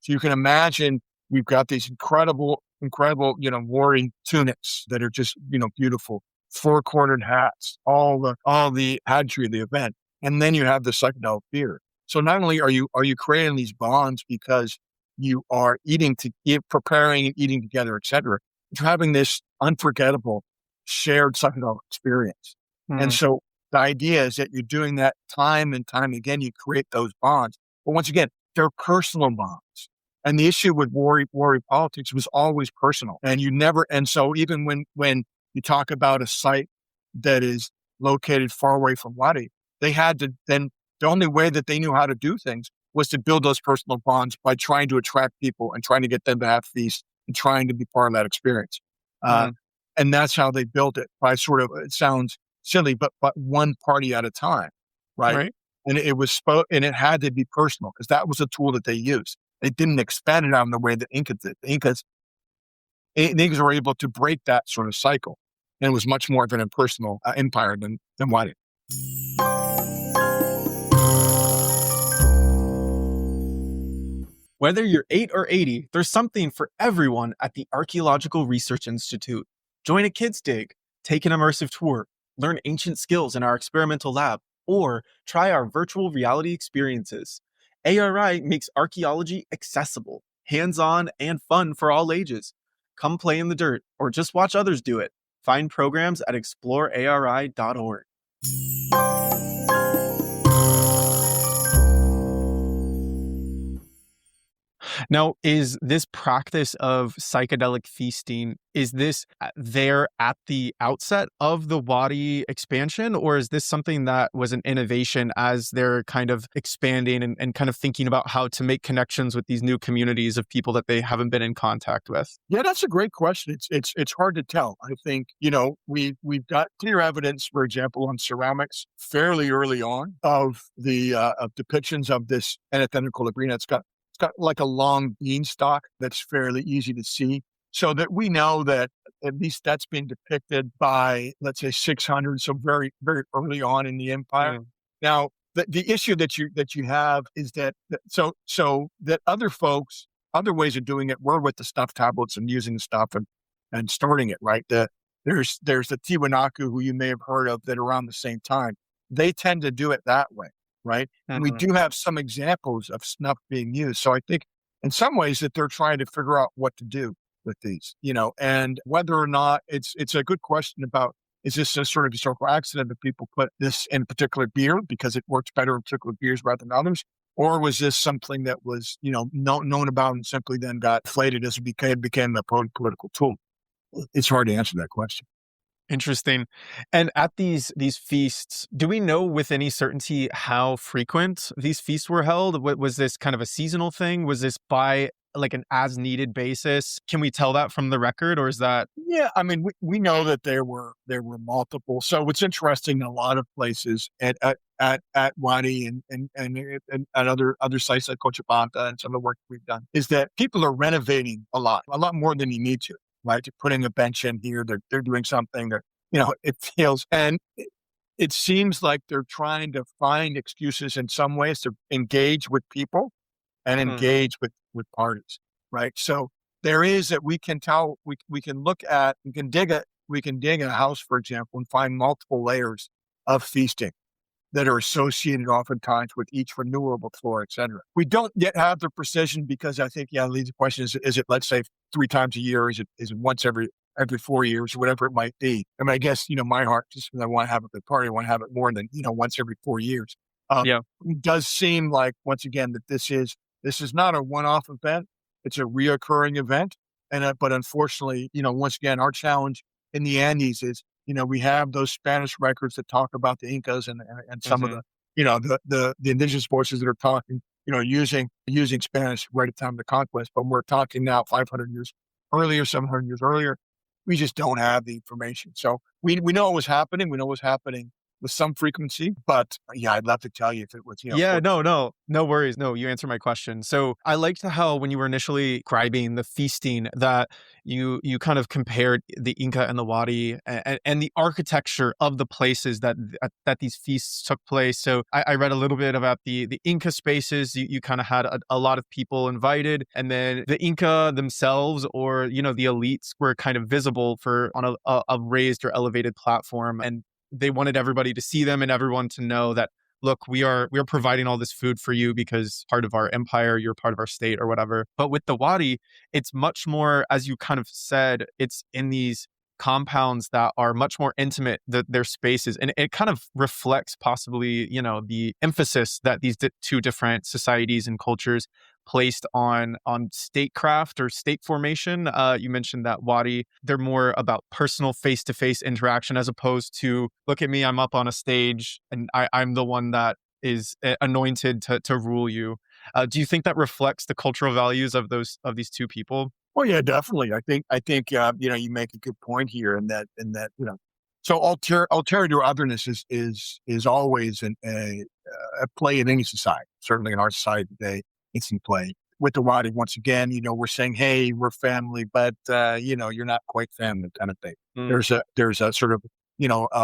B: So you can imagine we've got these incredible, Wari tunics that are just, beautiful, four-cornered hats, all the pageantry of the event. And then you have the psychedelic beer. So not only are you creating these bonds because you are preparing and eating together, et cetera, but you're having this unforgettable shared psychedelic experience. And so the idea is that you're doing that time and time again, you create those bonds. But once again, they're personal bonds. And the issue with Wari politics was always personal. And so even when you talk about a site that is located far away from Wari, they had to then, the only way that they knew how to do things was to build those personal bonds by trying to attract people and trying to get them to have feasts and trying to be part of that experience. And that's how they built it, by sort of, it sounds silly, but one party at a time, right? And and it had to be personal because that was a tool that they used. They didn't expand it out in the way that Incas did. The Incas were able to break that sort of cycle, and it was much more of an impersonal empire than Wari.
A: Whether you're 8 or 80, there's something for everyone at the Archaeological Research Institute. Join a kids' dig, take an immersive tour, learn ancient skills in our experimental lab, or try our virtual reality experiences. ARI makes archaeology accessible, hands-on, and fun for all ages. Come play in the dirt, or just watch others do it. Find programs at exploreari.org. Now, is this practice of psychedelic feasting, is this there at the outset of the Wadi expansion, or is this something that was an innovation as they're kind of expanding and kind of thinking about how to make connections with these new communities of people that they haven't been in contact with?
B: Yeah, that's a great question. It's hard to tell. I think, we've got clear evidence, for example, on ceramics fairly early on of the of depictions of this Anethera colubrina. It's got It's got like a long beanstalk that's fairly easy to see. So that we know that at least that's been depicted by, let's say, 600, so very, very early on in the empire.
A: Mm.
B: Now, the issue that you have is so that other folks, other ways of doing it were with the stuff tablets and using the stuff and storing it, right? There's the Tiwanaku, who you may have heard of, that around the same time. They tend to do it that way, right? And we
A: Mhm.
B: do have some examples of snuff being used. So I think in some ways that they're trying to figure out what to do with these, and whether or not it's a good question about, is this a sort of historical accident that people put this in particular beer because it works better in particular beers rather than others? Or was this something that was, known about and simply then got inflated as it became a political tool? It's hard to answer that question.
A: Interesting. And at these feasts, do we know with any certainty how frequent these feasts were held? Was this kind of a seasonal thing? Was this by like an as needed basis? Can we tell that from the record, or is that?
B: Yeah, I mean, we know that there were multiple. So what's interesting in a lot of places at Wari and at other sites like Cochabamba and some of the work we've done is that people are renovating a lot more than you need to, right? They're putting a bench in here. They're doing something that, it feels, and it seems like they're trying to find excuses in some ways to engage with people and
A: Mhm.
B: engage with parties, right? So there is that we can tell, we can look at, we can dig a house, for example, and find multiple layers of feasting that are associated oftentimes with each renewable floor, et cetera. We don't yet have the precision because I think, yeah, the question is it, let's say, 3 times a year? Is it once every 4 years, or whatever it might be? I mean, I guess, my heart, just because I want to have a good party, I want to have it more than, once every 4 years.
A: Yeah.
B: It does seem like, once again, that this is not a one-off event. It's a reoccurring event. But unfortunately, once again, our challenge in the Andes is, we have those Spanish records that talk about the Incas and some of
A: Hmm.
B: the, the indigenous voices that are talking, using Spanish right at the time of the conquest. But we're talking now 500 years earlier, 700 years earlier. We just don't have the information. So we know it was happening. We know it was happening with some frequency, but yeah, I'd love to tell you if it was,
A: Yeah, no worries. No, you answered my question. So I liked how when you were initially describing the feasting that you kind of compared the Inca and the Wadi and the architecture of the places that these feasts took place. So I read a little bit about the Inca spaces. You kind of had a lot of people invited, and then the Inca themselves, or the elites, were kind of visible for on a raised or elevated platform, and they wanted everybody to see them and everyone to know that, look, we are providing all this food for you because part of our empire, you're part of our state or whatever. But with the Wadi, it's much more, as you kind of said, it's in these compounds that are much more intimate, their spaces, and it kind of reflects possibly the emphasis that these two different societies and cultures placed on statecraft or state formation. You mentioned that Wadi, they're more about personal face-to-face interaction as opposed to, look at me, I'm up on a stage and I'm the one that is anointed to rule you. Do you think that reflects the cultural values of these two people?
B: Well, yeah, definitely. I think you make a good point here, in that so alterity or otherness is always a play in any society. Certainly in our society today, it's in play. With the Wadi, once again, we're saying, hey, we're family, but you're not quite family, kind of thing.
A: Mm.
B: There's a sort of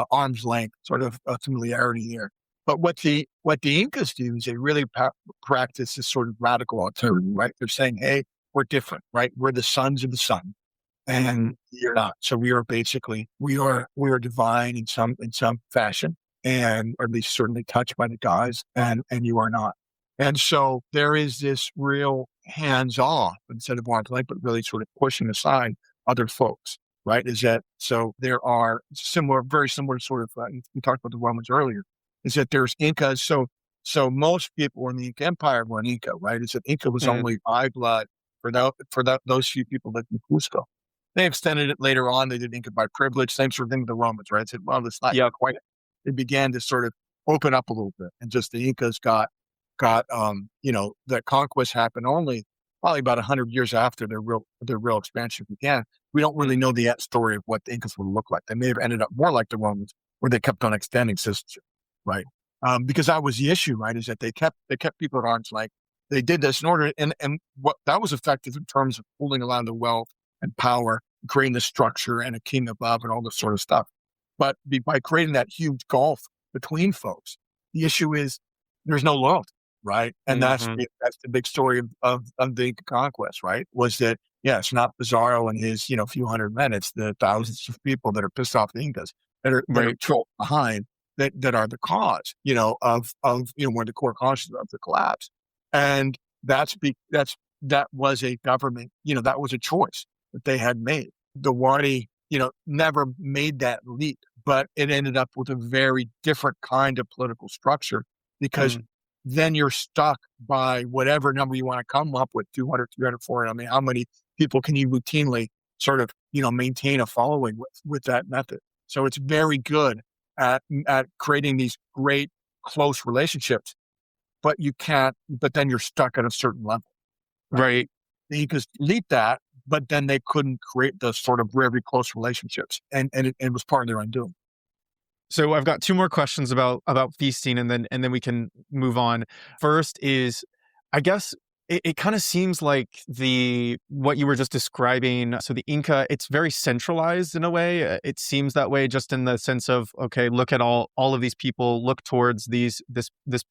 B: arm's length sort of familiarity here. But what the Incas do is they really practice this sort of radical alterity, right? They're saying, hey, we're different, right? We're the sons of the sun,
A: Mhm.
B: and you're not. So we are divine in some fashion, and or at least certainly touched by the gods, and you are not. And so there is this real hands off instead of arm's length, but really sort of pushing aside other folks, right? Is that so? There are very similar sort of. We talked about the Romans earlier. Is that there's Incas? So most people in the Inca Empire were an Inca, right? Is that Inca was
A: Mm.
B: only by blood those few people that in Cusco. They extended it later on. They did Inca by privilege, same sort of thing with the Romans, right? Said, well, it's not
A: Yep.
B: quite. They began to sort of open up a little bit, and just the Incas got that conquest happened only probably about 100 years after their real expansion began. We don't really
A: Mm.
B: know the end story of what the Incas would look like. They may have ended up more like the Romans, where they kept on extending citizenship, right? Because that was the issue, right? Is that they kept people at arm's length. they did this in order, and what that was effective in terms of pooling a lot of the wealth and power, creating the structure and a king above and all this sort of stuff. But by creating that huge gulf between folks, the issue is there's no loyalty, right? And
A: Hmm.
B: that's the big story of the Inca conquest, right? Was that, yeah, it's not Pizarro and his, few hundred men. It's the thousands of people that are pissed off the Incas that are
A: Right.
B: trolled behind that are the cause, one of the core causes of the collapse. And that was a government, that was a choice that they had made. The Wari, never made that leap, but it ended up with a very different kind of political structure because
A: Mm.
B: then you're stuck by whatever number you want to come up with, 200, 300, 400. I mean, how many people can you routinely sort of, maintain a following with that method? So it's very good at creating these great close relationships, but then you're stuck at a certain level, right?
A: Right.
B: You could leap that, but then they couldn't create those sort of very close relationships. And it was part of their undoing.
A: So I've got two more questions about feasting, and then we can move on. First is, I guess it kind of seems like the what you were just describing. So the Inca, it's very centralized in a way. It seems that way, just in the sense of, okay, look at all of these people, look towards this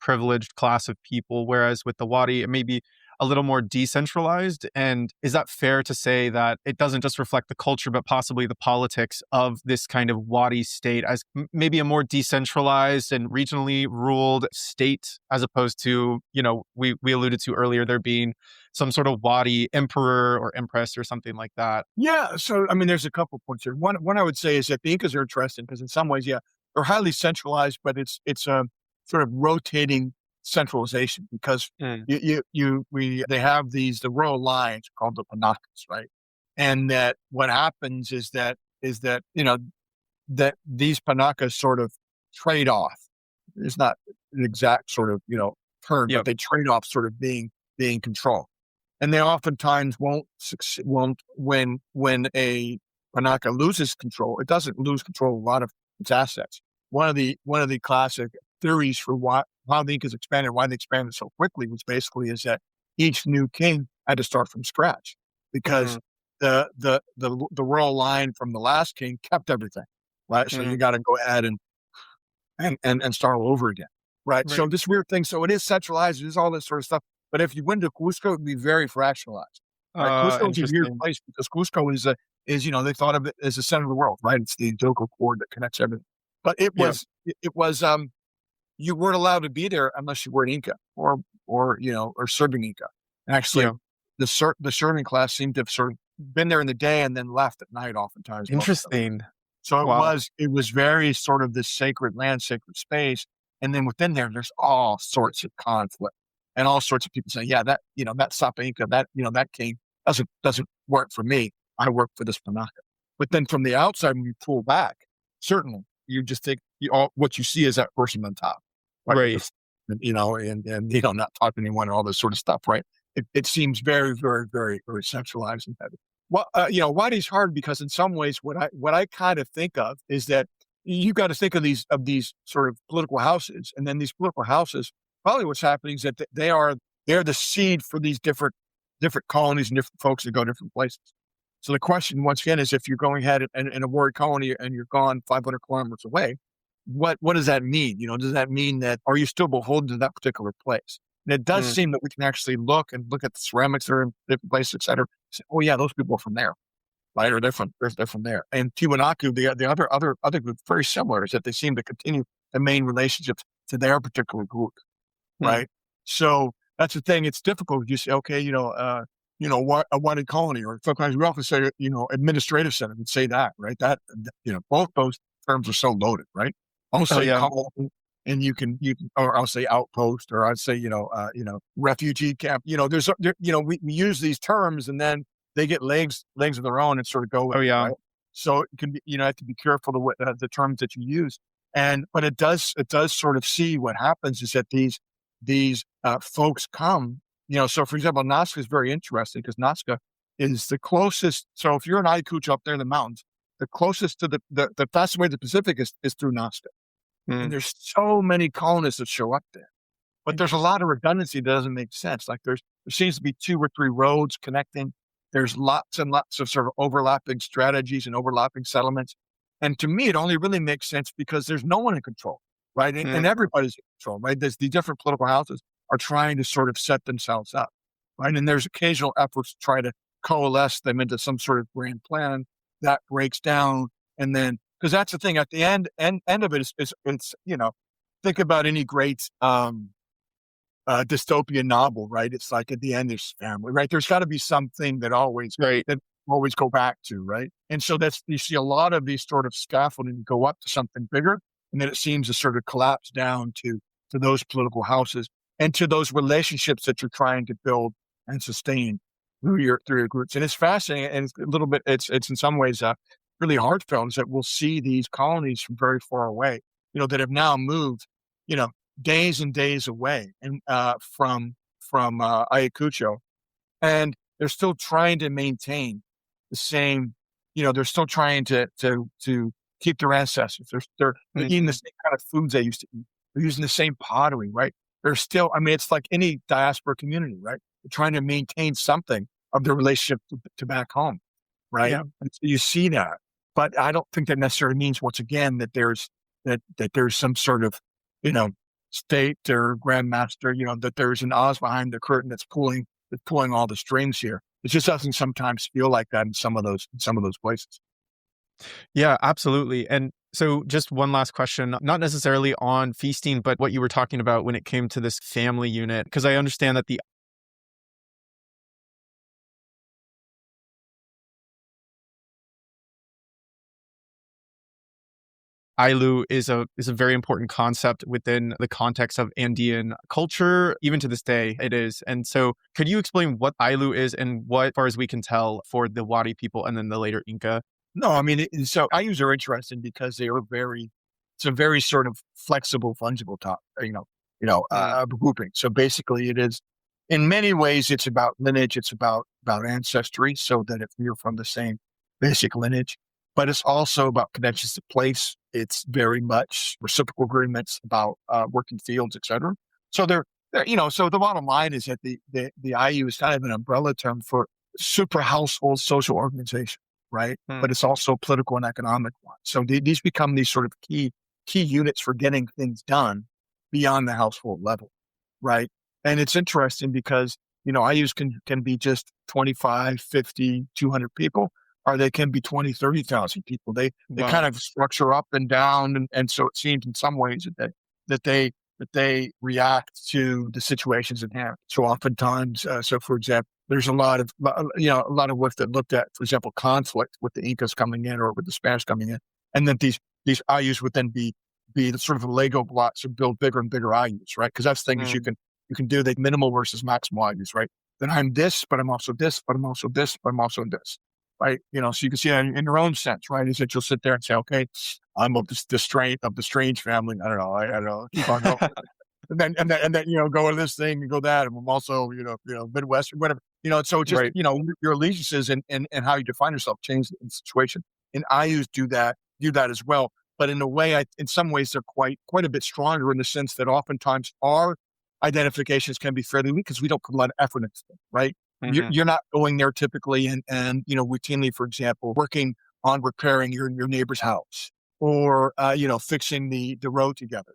A: privileged class of people. Whereas with the Wadi, it may be a little more decentralized. And is that fair to say that it doesn't just reflect the culture, but possibly the politics of this kind of Wadi state as maybe a more decentralized and regionally ruled state, as opposed to, we alluded to earlier, there being some sort of Wadi emperor or empress or something like that.
B: Yeah. So, I mean, there's a couple points here. One I would say is that the Incas are interesting because in some ways, yeah, they're highly centralized, but it's a sort of rotating centralization because
A: Mm.
B: they have the royal lines called the Panakas, right? And that what happens is that that these Panakas sort of trade off. It's not an exact sort of term, but
A: Yep.
B: they trade off sort of being control, and they oftentimes won't succeed. Won't when a Panaka loses control, it doesn't lose control of a lot of its assets. One of the classic theories for how the Incas expanded, why they expanded so quickly, was basically is that each new king had to start from scratch because
A: Mm.
B: the royal line from the last king kept everything, right? So you
A: Mm.
B: got to go ahead and start all over again, right? So
A: Right.
B: this weird thing. So it is centralized. It is all this sort of stuff. But if you went to Cusco, it would be very fractionalized, right? Cusco is a weird
A: Interesting.
B: place because Cusco is they thought of it as the center of the world, right? It's the umbilical cord that connects everything. But
A: Yep.
B: it was you weren't allowed to be there unless you were an Inca or serving Inca. And actually,
A: Yeah.
B: the serving class seemed to have sort of been there in the day and then left at night, oftentimes, most of them.
A: Interesting.
B: So it
A: Wow.
B: was it was very sort of this sacred land, sacred space, and then within there's all sorts of conflict and all sorts of people saying, "Yeah, that Sapa Inca, that king doesn't work for me. I work for this Panaka." But then from the outside, when you pull back, certainly you just think what you see is that person on top, right?
A: Right.
B: Not talking to anyone and all this sort of stuff, right? It seems very, very, very, very centralized and heavy. Well, Wadi's hard because in some ways, what I kind of think of is that you got to think of these sort of political houses, and then these political houses, probably what's happening is that they're the seed for these different colonies and different folks that go different places. So the question once again is, if you're going ahead in a ward colony and you're gone 500 kilometers away, what does that mean? Does that mean that are you still beholden to that particular place? And it does
A: Mm.
B: seem that we can actually look at the ceramics that are in different places, et cetera. Say, oh yeah, those people are from there, right? Or they're from there. And Tiwanaku, the other group, very similar, is that they seem to continue the main relationships to their particular group,
A: Mm.
B: right? So that's the thing. It's difficult. You say, okay, what a wanted colony, or sometimes we often say, administrative center. We'd say that, right? Both those terms are so loaded, right? I'll
A: Oh
B: say
A: yeah.
B: colony, and or I'll say outpost, or I'd say, refugee camp. We use these terms, and then they get legs of their own and sort of go with
A: Oh
B: it,
A: yeah.
B: right? So it can be, have to be careful to the terms that you use. But it does sort of see what happens is that these folks come, so for example, Nazca is very interesting because Nazca is the closest. So if you're in Ayacucho up there in the mountains, the closest to the fastest way to the Pacific is through Nazca. And
A: Mm.
B: there's so many colonists that show up there. but there's a lot of redundancy that doesn't make sense. Like there seems to be 2 or 3 roads connecting. There's lots and lots of sort of overlapping strategies and overlapping settlements. And to me, it only really makes sense because there's no one in control, right? And everybody's in control, right? There's the different political houses are trying to sort of set themselves up, right? And there's occasional efforts to try to coalesce them into some sort of grand plan that breaks down. And then, because that's the thing at the end of it is it's, think about any great, dystopian novel, right? It's like at the end there's family, right? There's got to be something that always go back to, right? And so you see a lot of these sort of scaffolding go up to something bigger, and then it seems to sort of collapse down to those political houses and to those relationships that you're trying to build and sustain through your groups. And it's fascinating, and it's a little bit, it's in some ways really heartfelt, is that we'll see these colonies from very far away, that have now moved, days and days away and from Ayacucho, and they're still trying to maintain the same. They're still trying to keep their ancestors. They're eating the same kind of foods they used to eat. They're using the same pottery, right? They're still. I mean, it's like any diaspora community, right? They're trying to maintain something of their relationship to back home, right?
A: Yeah.
B: And so you see that, but I don't think that necessarily means, once again, that there's some sort of state or grandmaster, that there's an Oz behind the curtain that's pulling all the strings here. It just doesn't sometimes feel like that in some of those places.
A: Yeah, absolutely. And so just one last question, not necessarily on feasting, but what you were talking about when it came to this family unit, because I understand that the Ailu is a very important concept within the context of Andean culture. Even to this day, it is. And so could you explain what Ailu is and what, as far as we can tell, for the Wari people and then the later Inca?
B: No, I mean, so Ayus are interesting because they are it's a very sort of flexible, fungible grouping. So basically it is, in many ways, it's about lineage. It's about ancestry. So that if you're from the same basic lineage, but it's also about connections to place. It's very much reciprocal agreements about working fields, et cetera. So so the bottom line is that the IU is kind of an umbrella term for super household social organization, right? But it's also a political and economic one. So these become these sort of key units for getting things done beyond the household level, right? And it's interesting because, IUs can be just 25, 50, 200 people, or they can be 20, 30,000 people. They kind of structure up and down. And so it seems in some ways that they react to the situations at hand. So oftentimes, so for example, there's a lot of work that looked at, for example, conflict with the Incas coming in or with the Spanish coming in. And then these IUs would then be the sort of Lego blocks to build bigger and bigger IUs, right? Because that's the thing is you can do the minimal versus maximal IUs, right? Then I'm this, but I'm also this, but I'm also this, but I'm also this. Right, so you can see that in your own sense, right? Is that you'll sit there and say, "Okay, I'm of the strange family." I don't know. Keep on going, and then go to this thing and go that, and I'm also Midwestern, whatever. So just your allegiances and how you define yourself change in the situation. And IUs do that as well, but in a way, in some ways, they're quite a bit stronger in the sense that oftentimes our identifications can be fairly weak because we don't put a lot of effort into them, right? You're not going there typically and routinely, for example, working on repairing your neighbor's house or fixing the road together.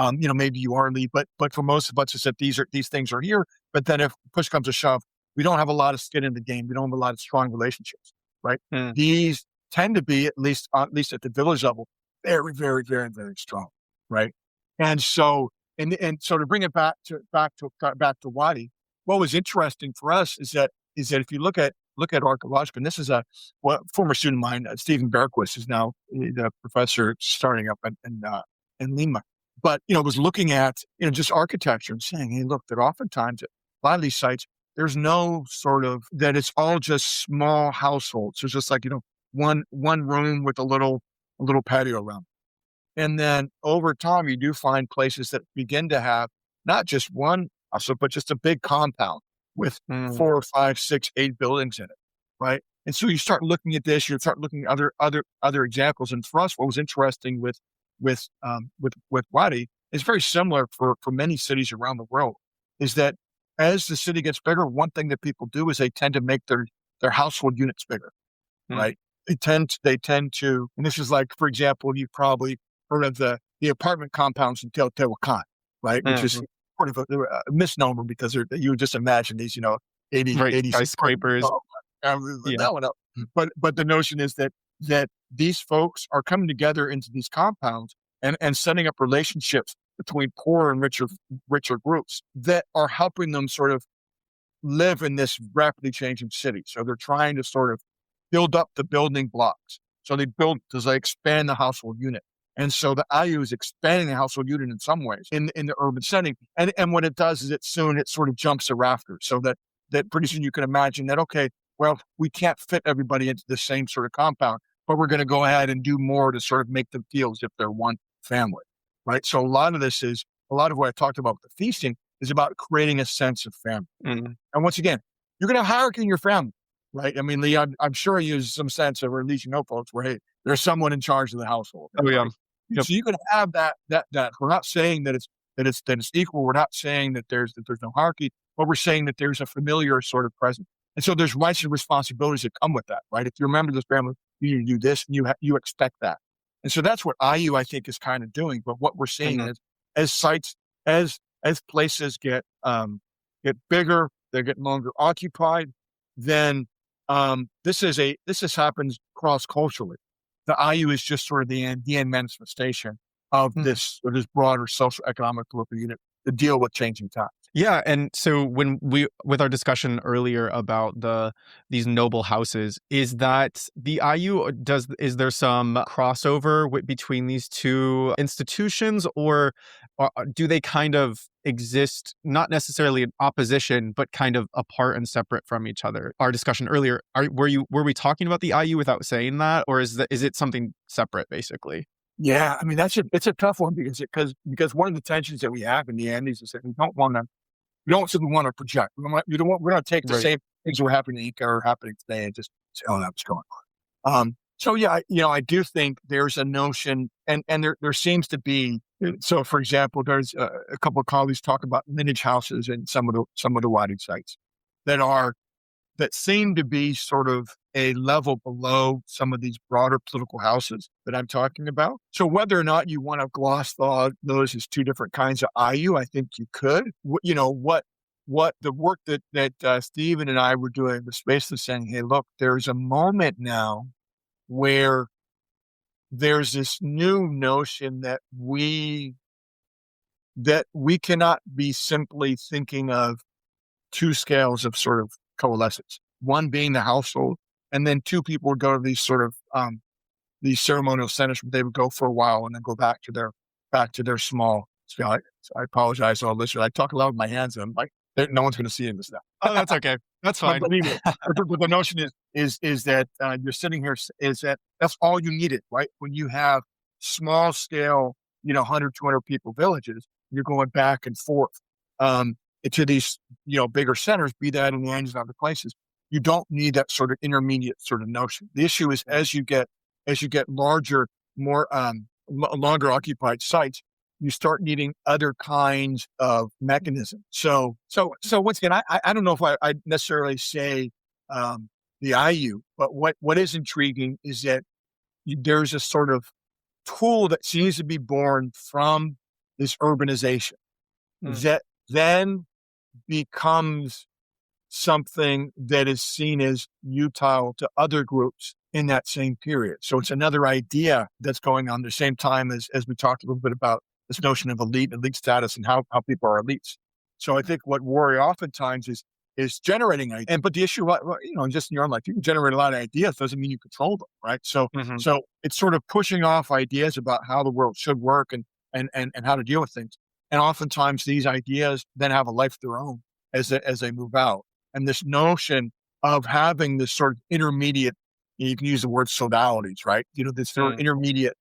B: Maybe you are lead, but for most of us, it's that these things are here. But then if push comes to shove, we don't have a lot of skin in the game. We don't have a lot of strong relationships, right? These tend to be at least at the village level, very, very, very, very strong, right? And so so to bring it back to Wadi. What was interesting for us is that if you look at archaeological, and this is a former student of mine, Stephen Bergquist, is now the professor starting up in Lima, but was looking at just architecture and saying, hey, look, that oftentimes at a lot of these sites there's no sort of that it's all just small households. There's just like one room with a little patio around, and then over time you do find places that begin to have not just one. But just a big compound with 4 or 5, 6, 8 buildings in it, right? And so you start looking at this, you start looking at other examples. And for us, what was interesting with Wadi is very similar for many cities around the world, is that as the city gets bigger, one thing that people do is they tend to make their household units bigger,
A: Mm.
B: right? They tend to, and this is like, for example, you've probably heard of the apartment compounds in Teotihuacan, right? Which is
A: Mhm.
B: sort of a misnomer because you would just imagine these, 80,
A: Right,
B: 80
A: skyscrapers. Yeah.
B: that one up. But the notion is that these folks are coming together into these compounds and setting up relationships between poorer and richer groups that are helping them sort of live in this rapidly changing city. So they're trying to sort of build up the building blocks. So they expand the household unit. And so the IU is expanding the household unit in some ways in the urban setting. And what it does is it sort of jumps the rafters so that pretty soon you can imagine that, okay, well, we can't fit everybody into the same sort of compound, but we're going to go ahead and do more to sort of make them feel as if they're one family, right? So a lot of what I talked about with the feasting is about creating a sense of family.
A: Mhm.
B: And once again, you're going to hierarchy in your family, right? I mean, Lee, I'm sure you use some sense of, or at least folks, where, hey, there's someone in charge of the household.
A: Oh, yeah.
B: Right?
A: Yep.
B: So you can have that. We're not saying that it's equal. We're not saying that there's no hierarchy, but we're saying that there's a familiar sort of presence. And so there's rights and responsibilities that come with that, right? If you're a member of this family, you need to do this, and you expect that. And so that's what IU, I think, is kind of doing. But what we're seeing
A: Mhm.
B: is as sites, as places get bigger, they get longer occupied, then this happens cross culturally. The IU is just sort of the end manifestation of
A: Mhm.
B: this broader social economic political unit to deal with changing times.
A: Yeah, and so when with our discussion earlier about these noble houses, is that the IU is there some crossover between these two institutions, or do they kind of exist not necessarily in opposition, but kind of apart and separate from each other? Our discussion earlier, were we talking about the IU without saying that, or is it something separate basically?
B: Yeah, I mean it's a tough one because one of the tensions that we have in the Andes is that we don't simply want to project. We're going to take the
A: Right.
B: same things that were happening or happening today and just say, oh, that's going on. So yeah, I do think there's a notion, and there seems to be. So, for example, there's a couple of colleagues talk about lineage houses in some of the Wari sites that seem to be sort of a level below some of these broader political houses that I'm talking about. So whether or not you want to gloss those as two different kinds of IU, I think you could. What the work that Stephen and I were doing was basically saying, hey, look, there's a moment now where there's this new notion that we cannot be simply thinking of two scales of sort of coalescence. One being the household, and then two people would go to these sort of these ceremonial centers where they would go for a while and then go back to their small. So I apologize to all listeners. I talk a lot with my hands, and I'm like, no one's going to see this now.
A: Oh, that's okay. That's fine.
B: But anyway, but the notion is that you're sitting here is that's all you needed, right? When you have small scale, 100, 200 people villages, you're going back and forth into these, bigger centers, be that in the Andes and other places. You don't need that sort of intermediate sort of notion. The issue is as you get larger, more longer occupied sites, you start needing other kinds of mechanisms. So once again, I don't know if I necessarily say the IU, but what is intriguing is that there's a sort of tool that seems to be born from this urbanization
A: Mm.
B: that then becomes something that is seen as utile to other groups in that same period. So it's another idea that's going on at the same time as we talked a little bit about this notion of elite status and how people are elites. So I think what Wari oftentimes is generating ideas. But the issue, just in your own life, you can generate a lot of ideas, doesn't mean you control them, right? So
A: Mhm.
B: so it's sort of pushing off ideas about how the world should work and how to deal with things. And oftentimes these ideas then have a life of their own as they move out. And this notion of having this sort of intermediate, you can use the word sodalities, right? This sort of intermediate,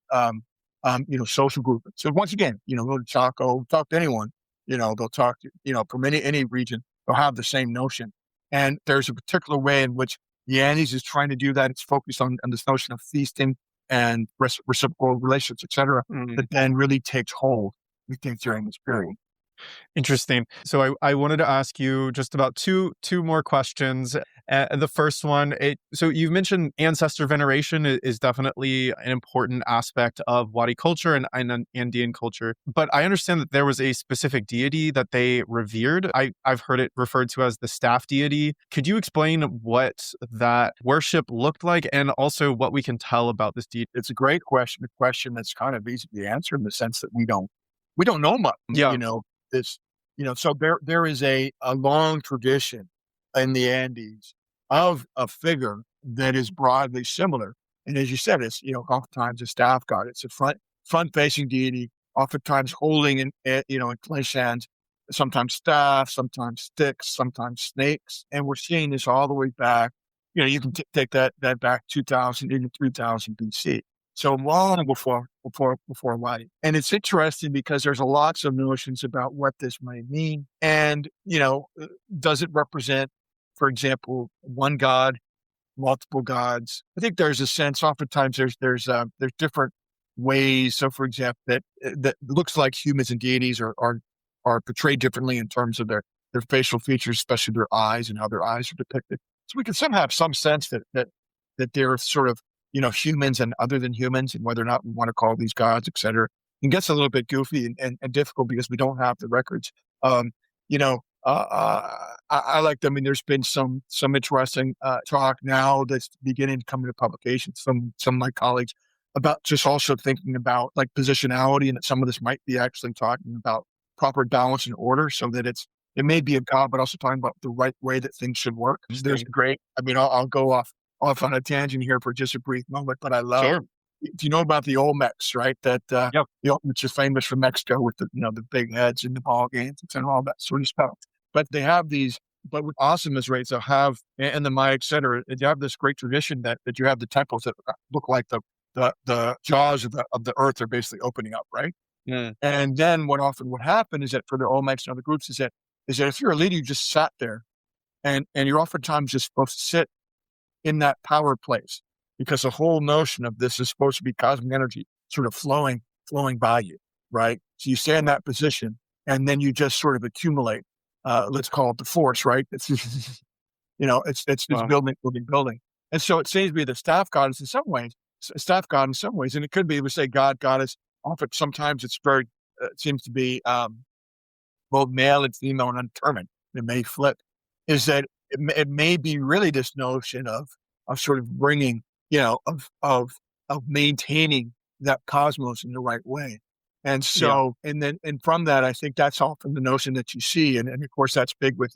B: social group. So once again, go to Chaco, talk to anyone, they'll talk to, from any region, they'll have the same notion. And there's a particular way in which the Andes is trying to do that. It's focused on this notion of feasting and reciprocal relationships, et cetera,
A: Mm.
B: that then really takes hold. we think, during this period.
A: Interesting. So I wanted to ask you just about two more questions. The first one, so you've mentioned ancestor veneration is definitely an important aspect of Wadi culture and Andean culture. But I understand that there was a specific deity that they revered. I've heard it referred to as the staff deity. Could you explain what that worship looked like and also what we can tell about this deity?
B: It's a great question, a question that's kind of easy to answer in the sense that we don't know much,
A: Yeah.
B: this, so there is a long tradition in the Andes of a figure that is broadly similar. And as you said, it's, oftentimes a staff god. It's a front-facing deity, oftentimes holding in clenched hands, sometimes staff, sometimes sticks, sometimes snakes. And we're seeing this all the way back. You can take that back 2000 into 3000 BC. So long before Wadi. And it's interesting because there's lots of notions about what this might mean. And, does it represent, for example, one god, multiple gods? I think there's a sense, oftentimes there's different ways. So for example, that looks like humans and deities are portrayed differently in terms of their facial features, especially their eyes and how their eyes are depicted. So we can somehow have some sense that they're sort of, humans and other than humans, and whether or not we want to call these gods, et cetera. It gets a little bit goofy and difficult because we don't have the records. I like them. I mean, there's been some interesting talk now that's beginning to come into publication. Some of my colleagues about just also thinking about like positionality, and that some of this might be actually talking about proper balance and order, so that it may be a god, but also talking about the right way that things should work. There's great. I mean, I'll go off on a tangent here for just a brief moment, but I love.
A: Sure.
B: Do you know about the Olmecs, right? That
A: Yep.
B: the Olmecs are famous from Mexico with the big heads and the ball games and all that sort of stuff. But they have these. But what's awesome is, right, so have and the Maya, et cetera, you have this great tradition that you have the temples that look like the jaws of the earth are basically opening up, right?
A: Yeah.
B: And then what happened is that for the Olmecs and other groups is that if you're a leader, you just sat there, and you're oftentimes just supposed to sit in that power place, because the whole notion of this is supposed to be cosmic energy sort of flowing by you, right? So you stay in that position, and then you just sort of accumulate. Let's call it the force, right? It's it's
A: Wow.
B: building. And so it seems to be the staff goddess in some ways, and it could be, we say God, goddess. Often, sometimes it's very, it seems to be both male and female and undetermined. It may flip. Is that it may be really this notion of sort of bringing, of maintaining that cosmos in the right way. And so, and from that, I think that's often the notion that you see. And of course, that's big with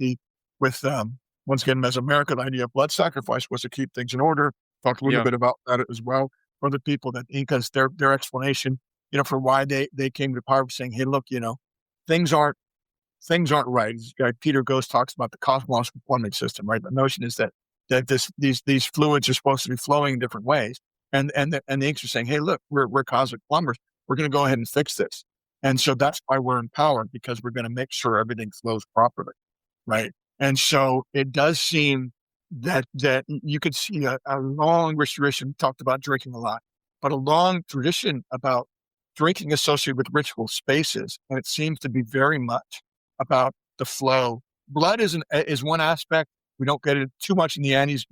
B: once again, Mesoamerica, the idea of blood sacrifice was to keep things in order. Talked a little bit about that as well. For the people that Incas, their explanation, for why they came to power, saying, hey, look, things aren't right. Peter Ghost talks about the cosmological plumbing system, right? The notion is that these fluids are supposed to be flowing in different ways. And the Incas are saying, hey, look, we're cosmic plumbers. We're going to go ahead and fix this. And so that's why we're empowered, because we're going to make sure everything flows properly, right? And so it does seem that you could see a long tradition, talked about drinking a lot, but a long tradition about drinking associated with ritual spaces. And it seems to be very much about the flow. Blood is one aspect. We don't get it too much in the Andes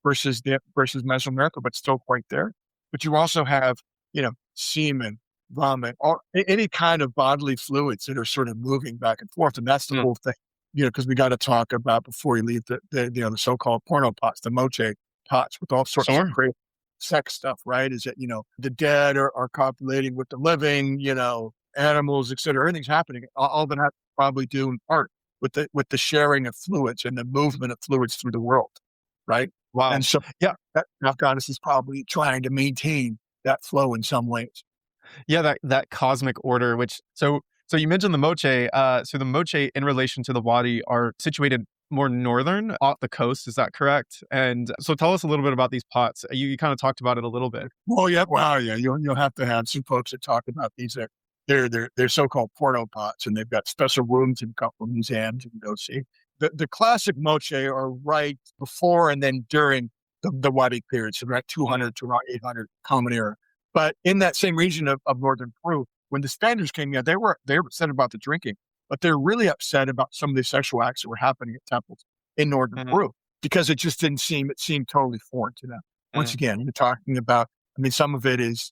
B: versus Mesoamerica, but still quite there. But you also have, semen, vomit, or any kind of bodily fluids that are sort of moving back and forth. And that's the whole thing, because we got to talk about, before you leave, the so-called porno pots, the moche pots with all sorts of crazy sex stuff, right? Is that, the dead are copulating with the living, animals, et cetera. Everything's happening. All that has to probably do in part with the sharing of fluids and the movement of fluids through the world, right?
A: Wow.
B: And so, that goddess is probably trying to maintain that flow in some ways.
A: Yeah, that cosmic order, so you mentioned the moche. So the moche in relation to the Wadi are situated more northern off the coast. Is that correct? And so tell us a little bit about these pots. You kind of talked about it a little bit.
B: Well, yeah. Wow. Yeah. You'll have to have some folks that talk about these. They're so-called porno pots, and they've got special rooms in a couple of museums you can go see. The classic moche are right before and then during the Wadi period, so about 200 to around 800 Common Era. But in that same region of northern Peru, when the Spaniards came in, they were upset about the drinking, but they're really upset about some of the sexual acts that were happening at temples in northern
A: Mm-hmm.
B: Peru because it just it seemed totally foreign to them. Once again, you're talking about, I mean, some of it is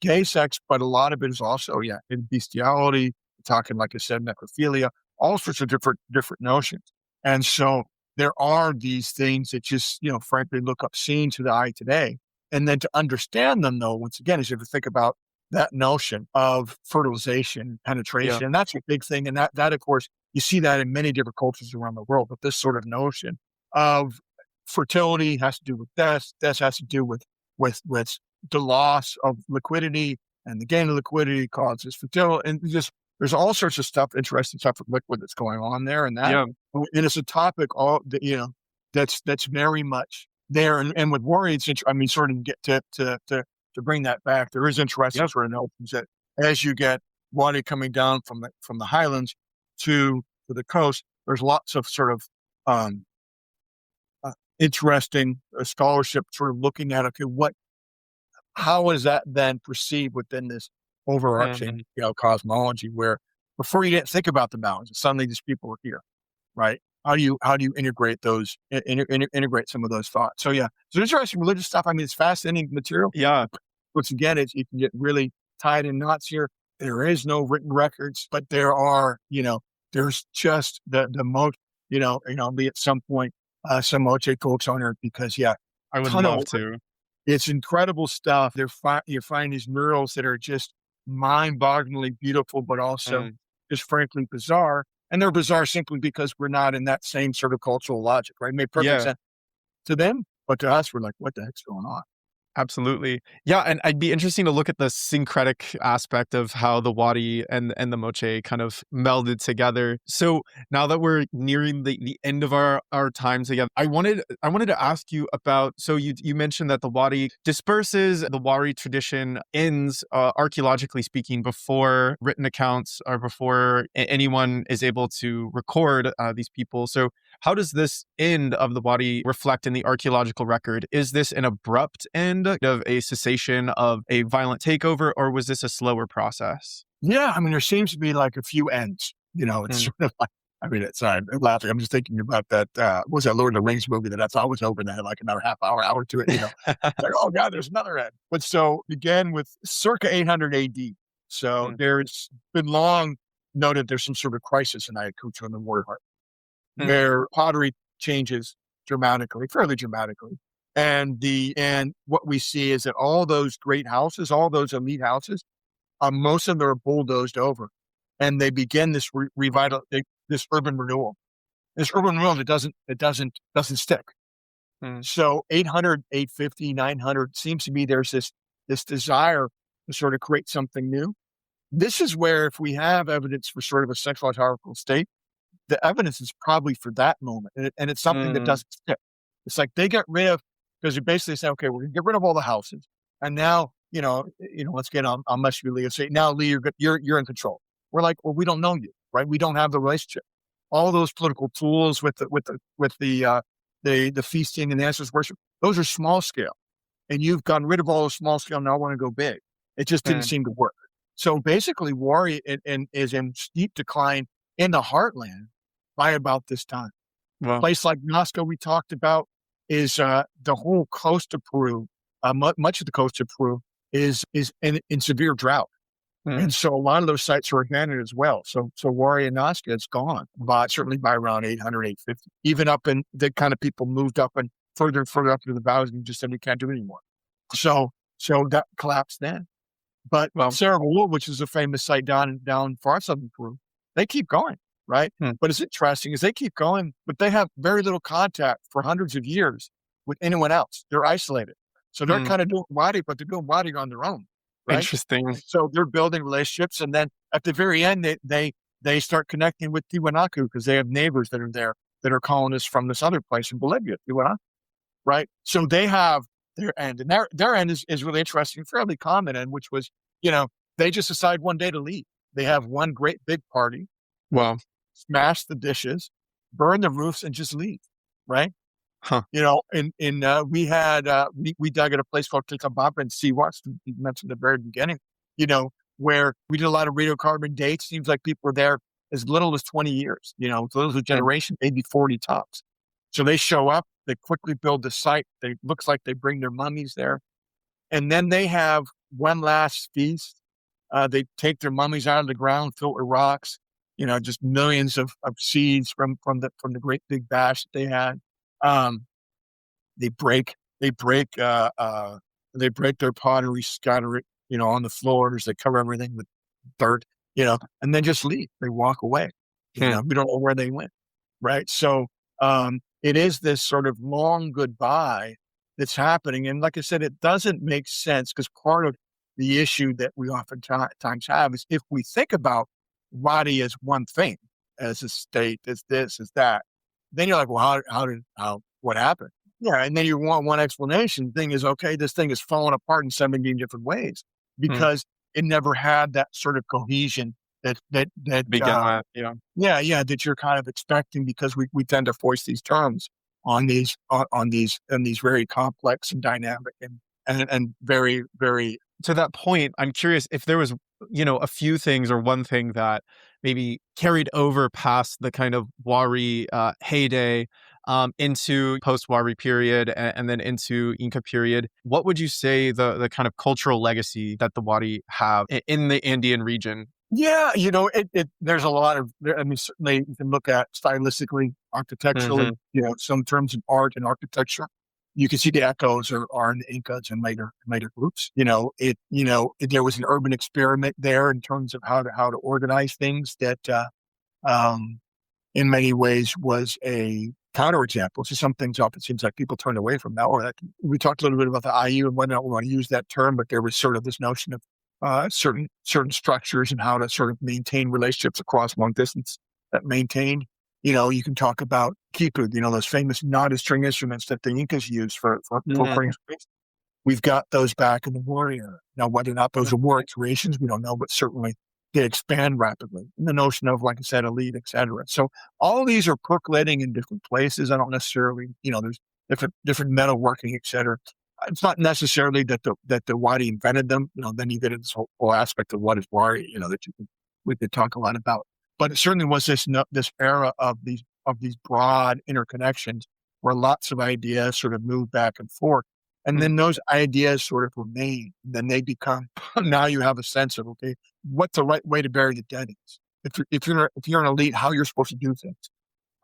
B: gay sex, but a lot of it is also, in bestiality. You're talking, like I said, necrophilia, all sorts of different notions. And so there are these things that just, frankly, look obscene to the eye today. And then to understand them, though, once again, is you have to think about that notion of fertilization, penetration, and that's a big thing. And that, of course, you see that in many different cultures around the world. But this sort of notion of fertility has to do with death. Death has to do with the loss of liquidity, and the gain of liquidity causes fertility, and just there's all sorts of stuff, interesting stuff with liquid that's going on there, and and it's a topic that's very much there. And with Wari, it's I mean, sort of get to bring that back. There is interesting sort of notions that as you get water coming down from the highlands to the coast, there's lots of sort of interesting scholarship sort of looking at, okay, how is that then perceived within this overarching cosmology, where before you didn't think about the mountains, suddenly these people are here, right? How do you integrate those, integrate some of those thoughts? So it's interesting religious stuff. I mean, it's fascinating material.
A: Yeah.
B: Once again, you can get really tied in knots here. There is no written records, but there are, there's just the most, be at some point some Moche folks on Earth, because
A: I would love to.
B: It's incredible stuff. You find these murals that are just mind-bogglingly beautiful, but also just frankly bizarre. And they're bizarre simply because we're not in that same sort of cultural logic, right? It made perfect sense to them, but to us, we're like, what the heck's going on?
A: Absolutely. Yeah, and I'd be interesting to look at the syncretic aspect of how the Wari and the Moche kind of melded together. So now that we're nearing the end of our time together, I wanted to ask you about, so you mentioned that the Wari disperses, the Wari tradition ends, archaeologically speaking, before written accounts or before anyone is able to record these people. So how does this end of the Wari reflect in the archaeological record? Is this an abrupt end of a cessation of a violent takeover, or was this a slower process?
B: Yeah, I mean, there seems to be like a few ends. It's sort of like, I mean, I'm laughing. I'm just thinking about that. What was that Lord of the Rings movie that I thought was over and had like another half hour to it? It's like, oh God, there's another end. But so began with circa 800 AD. So there's been long noted there's some sort of crisis in Ayacucho and the Warrior Heart, where pottery changes fairly dramatically. And what we see is that all those great houses, all those elite houses, most of them are bulldozed over, and they begin this this urban renewal. This urban renewal that doesn't stick. So 800, 850, 900 seems to be there's this desire to sort of create something new. This is where, if we have evidence for sort of a sexual hierarchical state, the evidence is probably for that moment, and it's something that doesn't stick. It's like they get rid of, because you basically say, okay, we're gonna get rid of all the houses, and now let's get on unless you Lee and say, now Lee, you're in control. We're like, well, we don't know you, right? We don't have the relationship. All those political tools with the feasting and the ancestors worship, those are small scale, and you've gotten rid of all the small scale. Now I want to go big. It just didn't seem to work. So basically, Wari is in steep decline in the heartland by about this time.
A: Wow.
B: A place like Nazca we talked about is the whole coast of Peru. Much of the coast of Peru is in severe drought. And so a lot of those sites are abandoned as well. So Wari and Nazca, it's gone, certainly by around 800, 850. Even up in the kind of people moved up and further up into the valleys and just said, we can't do it anymore. So that collapsed then. But Sarajevo, which is a famous site down far southern Peru, they keep going, right? But it's interesting is they keep going, but they have very little contact for hundreds of years with anyone else. They're isolated. So they're kind of doing Wadi, but they're doing Wadi on their own. Right?
A: Interesting.
B: So they're building relationships, and then at the very end, they start connecting with Tiwanaku because they have neighbors that are there that are colonists from this other place in Bolivia, Tiwanaku, right? So they have their end, and their end is really interesting, fairly common end, which was, they just decide one day to leave. They have one great big party, smash the dishes, burn the roofs, and just leave, right?
A: Huh.
B: We dug at a place called Tilcabamba in Sihuas, you mentioned at the very beginning. where we did a lot of radiocarbon dates. Seems like people were there as little as 20 years, as little as a generation, maybe 40 tops. So they show up, they quickly build the site. They looks like they bring their mummies there. And then they have one last feast. They take their mummies out of the ground, filled with rocks, just millions of seeds from the great big bash that they had. They break their pottery, scatter it, on the floors. They cover everything with dirt, and then just leave. They walk away. We don't know where they went, right? So it is this sort of long goodbye that's happening. And like I said, it doesn't make sense, because part of the issue that we oftentimes have is if we think about Wari as one thing, as a state, as this, as that, then you're like, well, what happened? Yeah, and then you want one explanation. The thing is, okay, this thing is falling apart in 17 different ways because it never had that sort of cohesion that
A: begin with.
B: That you're kind of expecting, because we tend to voice these terms on these very complex and dynamic and very, very.
A: To that point, I'm curious if there was, a few things or one thing that maybe carried over past the kind of Wari heyday into post-Wari period and then into Inca period. What would you say the kind of cultural legacy that the Wari have in the Andean region?
B: Yeah, there's a lot of, certainly you can look at stylistically, architecturally, some terms of art and architecture. You can see the echoes are in the Incas and later groups. There was an urban experiment there in terms of how to organize things that, in many ways was a counterexample. So some things often seems like people turn away from that. We talked a little bit about the IU and whether or not we want to use that term, but there was sort of this notion of certain structures and how to sort of maintain relationships across long distance that maintained. You can talk about quipu, those famous knotted string instruments that the Incas used for carrying space. We've got those back in the Wari era. Now, whether or not those are Wari creations, we don't know, but certainly they expand rapidly. And the notion of, like I said, elite, et cetera. So all of these are percolating in different places. I don't necessarily, there's different metalworking, et cetera. It's not necessarily that the Wari invented them. Then you get into this whole aspect of what is Wari, that we could talk a lot about. But it certainly was this era of these broad interconnections where lots of ideas sort of move back and forth. And then those ideas sort of remain. Then they become, now you have a sense of, okay, what's the right way to bury the dead is. If you're an elite, how you're supposed to do things,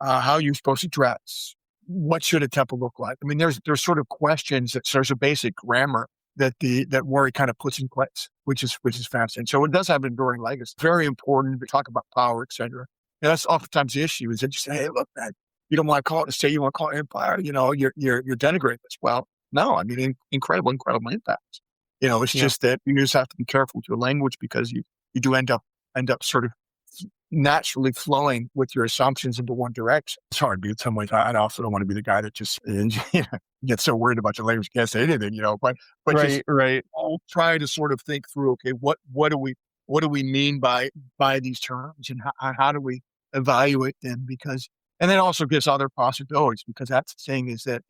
B: how you're supposed to dress, what should a temple look like? I mean, there's sort of questions there's a basic grammar that Wari kind of puts in place, which is fascinating. So it does have an enduring legacy. Very important. We talk about power, et cetera. And that's oftentimes the issue is that you say, hey, look, man, you don't want to call it a state, you want to call it empire. You're denigrating this. Well, no, I mean, incredible impacts. It's just that you just have to be careful with your language, because you do end up sort of naturally flowing with your assumptions into one direction. It's hard, but in some ways, I also don't want to be the guy that just gets so worried about your language, can't say anything, but
A: right.
B: I'll try to sort of think through, okay, what do we mean by these terms, and how do we evaluate them? And then also gives other possibilities, because that's the thing is that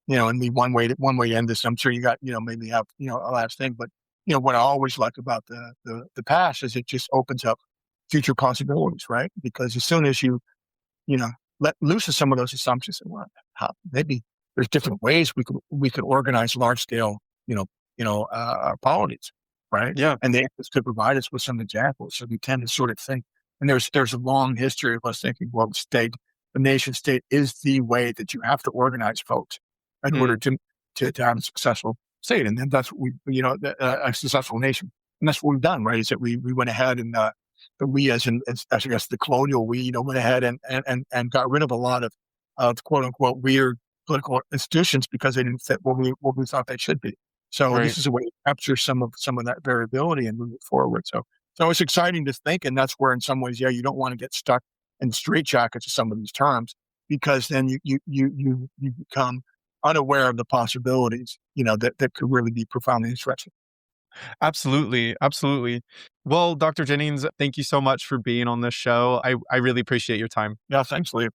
B: and the one way to end this, I'm sure you got, maybe have, a last thing, but what I always like about the past is it just opens up future possibilities, right? Because as soon as you let loose of some of those assumptions, and maybe there's different ways we could organize large scale, polities, right?
A: Yeah.
B: And they could provide us with some examples. So we tend to sort of think, and there's a long history of us thinking, well, the nation state is the way that you have to organize folks in order to have a successful state. And then that's what a successful nation. And that's what we've done, right? Is that we went ahead and we as I guess the colonial went ahead and got rid of a lot of quote unquote weird political institutions because they didn't fit what we thought they should be. So This is a way to capture some of that variability and move it forward. So it's exciting to think, and that's where in some ways, you don't want to get stuck in straitjackets of some of these terms, because then you become unaware of the possibilities, that could really be profoundly interesting.
A: Absolutely. Well, Dr. Jennings, thank you so much for being on this show. I really appreciate your time.
B: Yeah, thanks, Lee.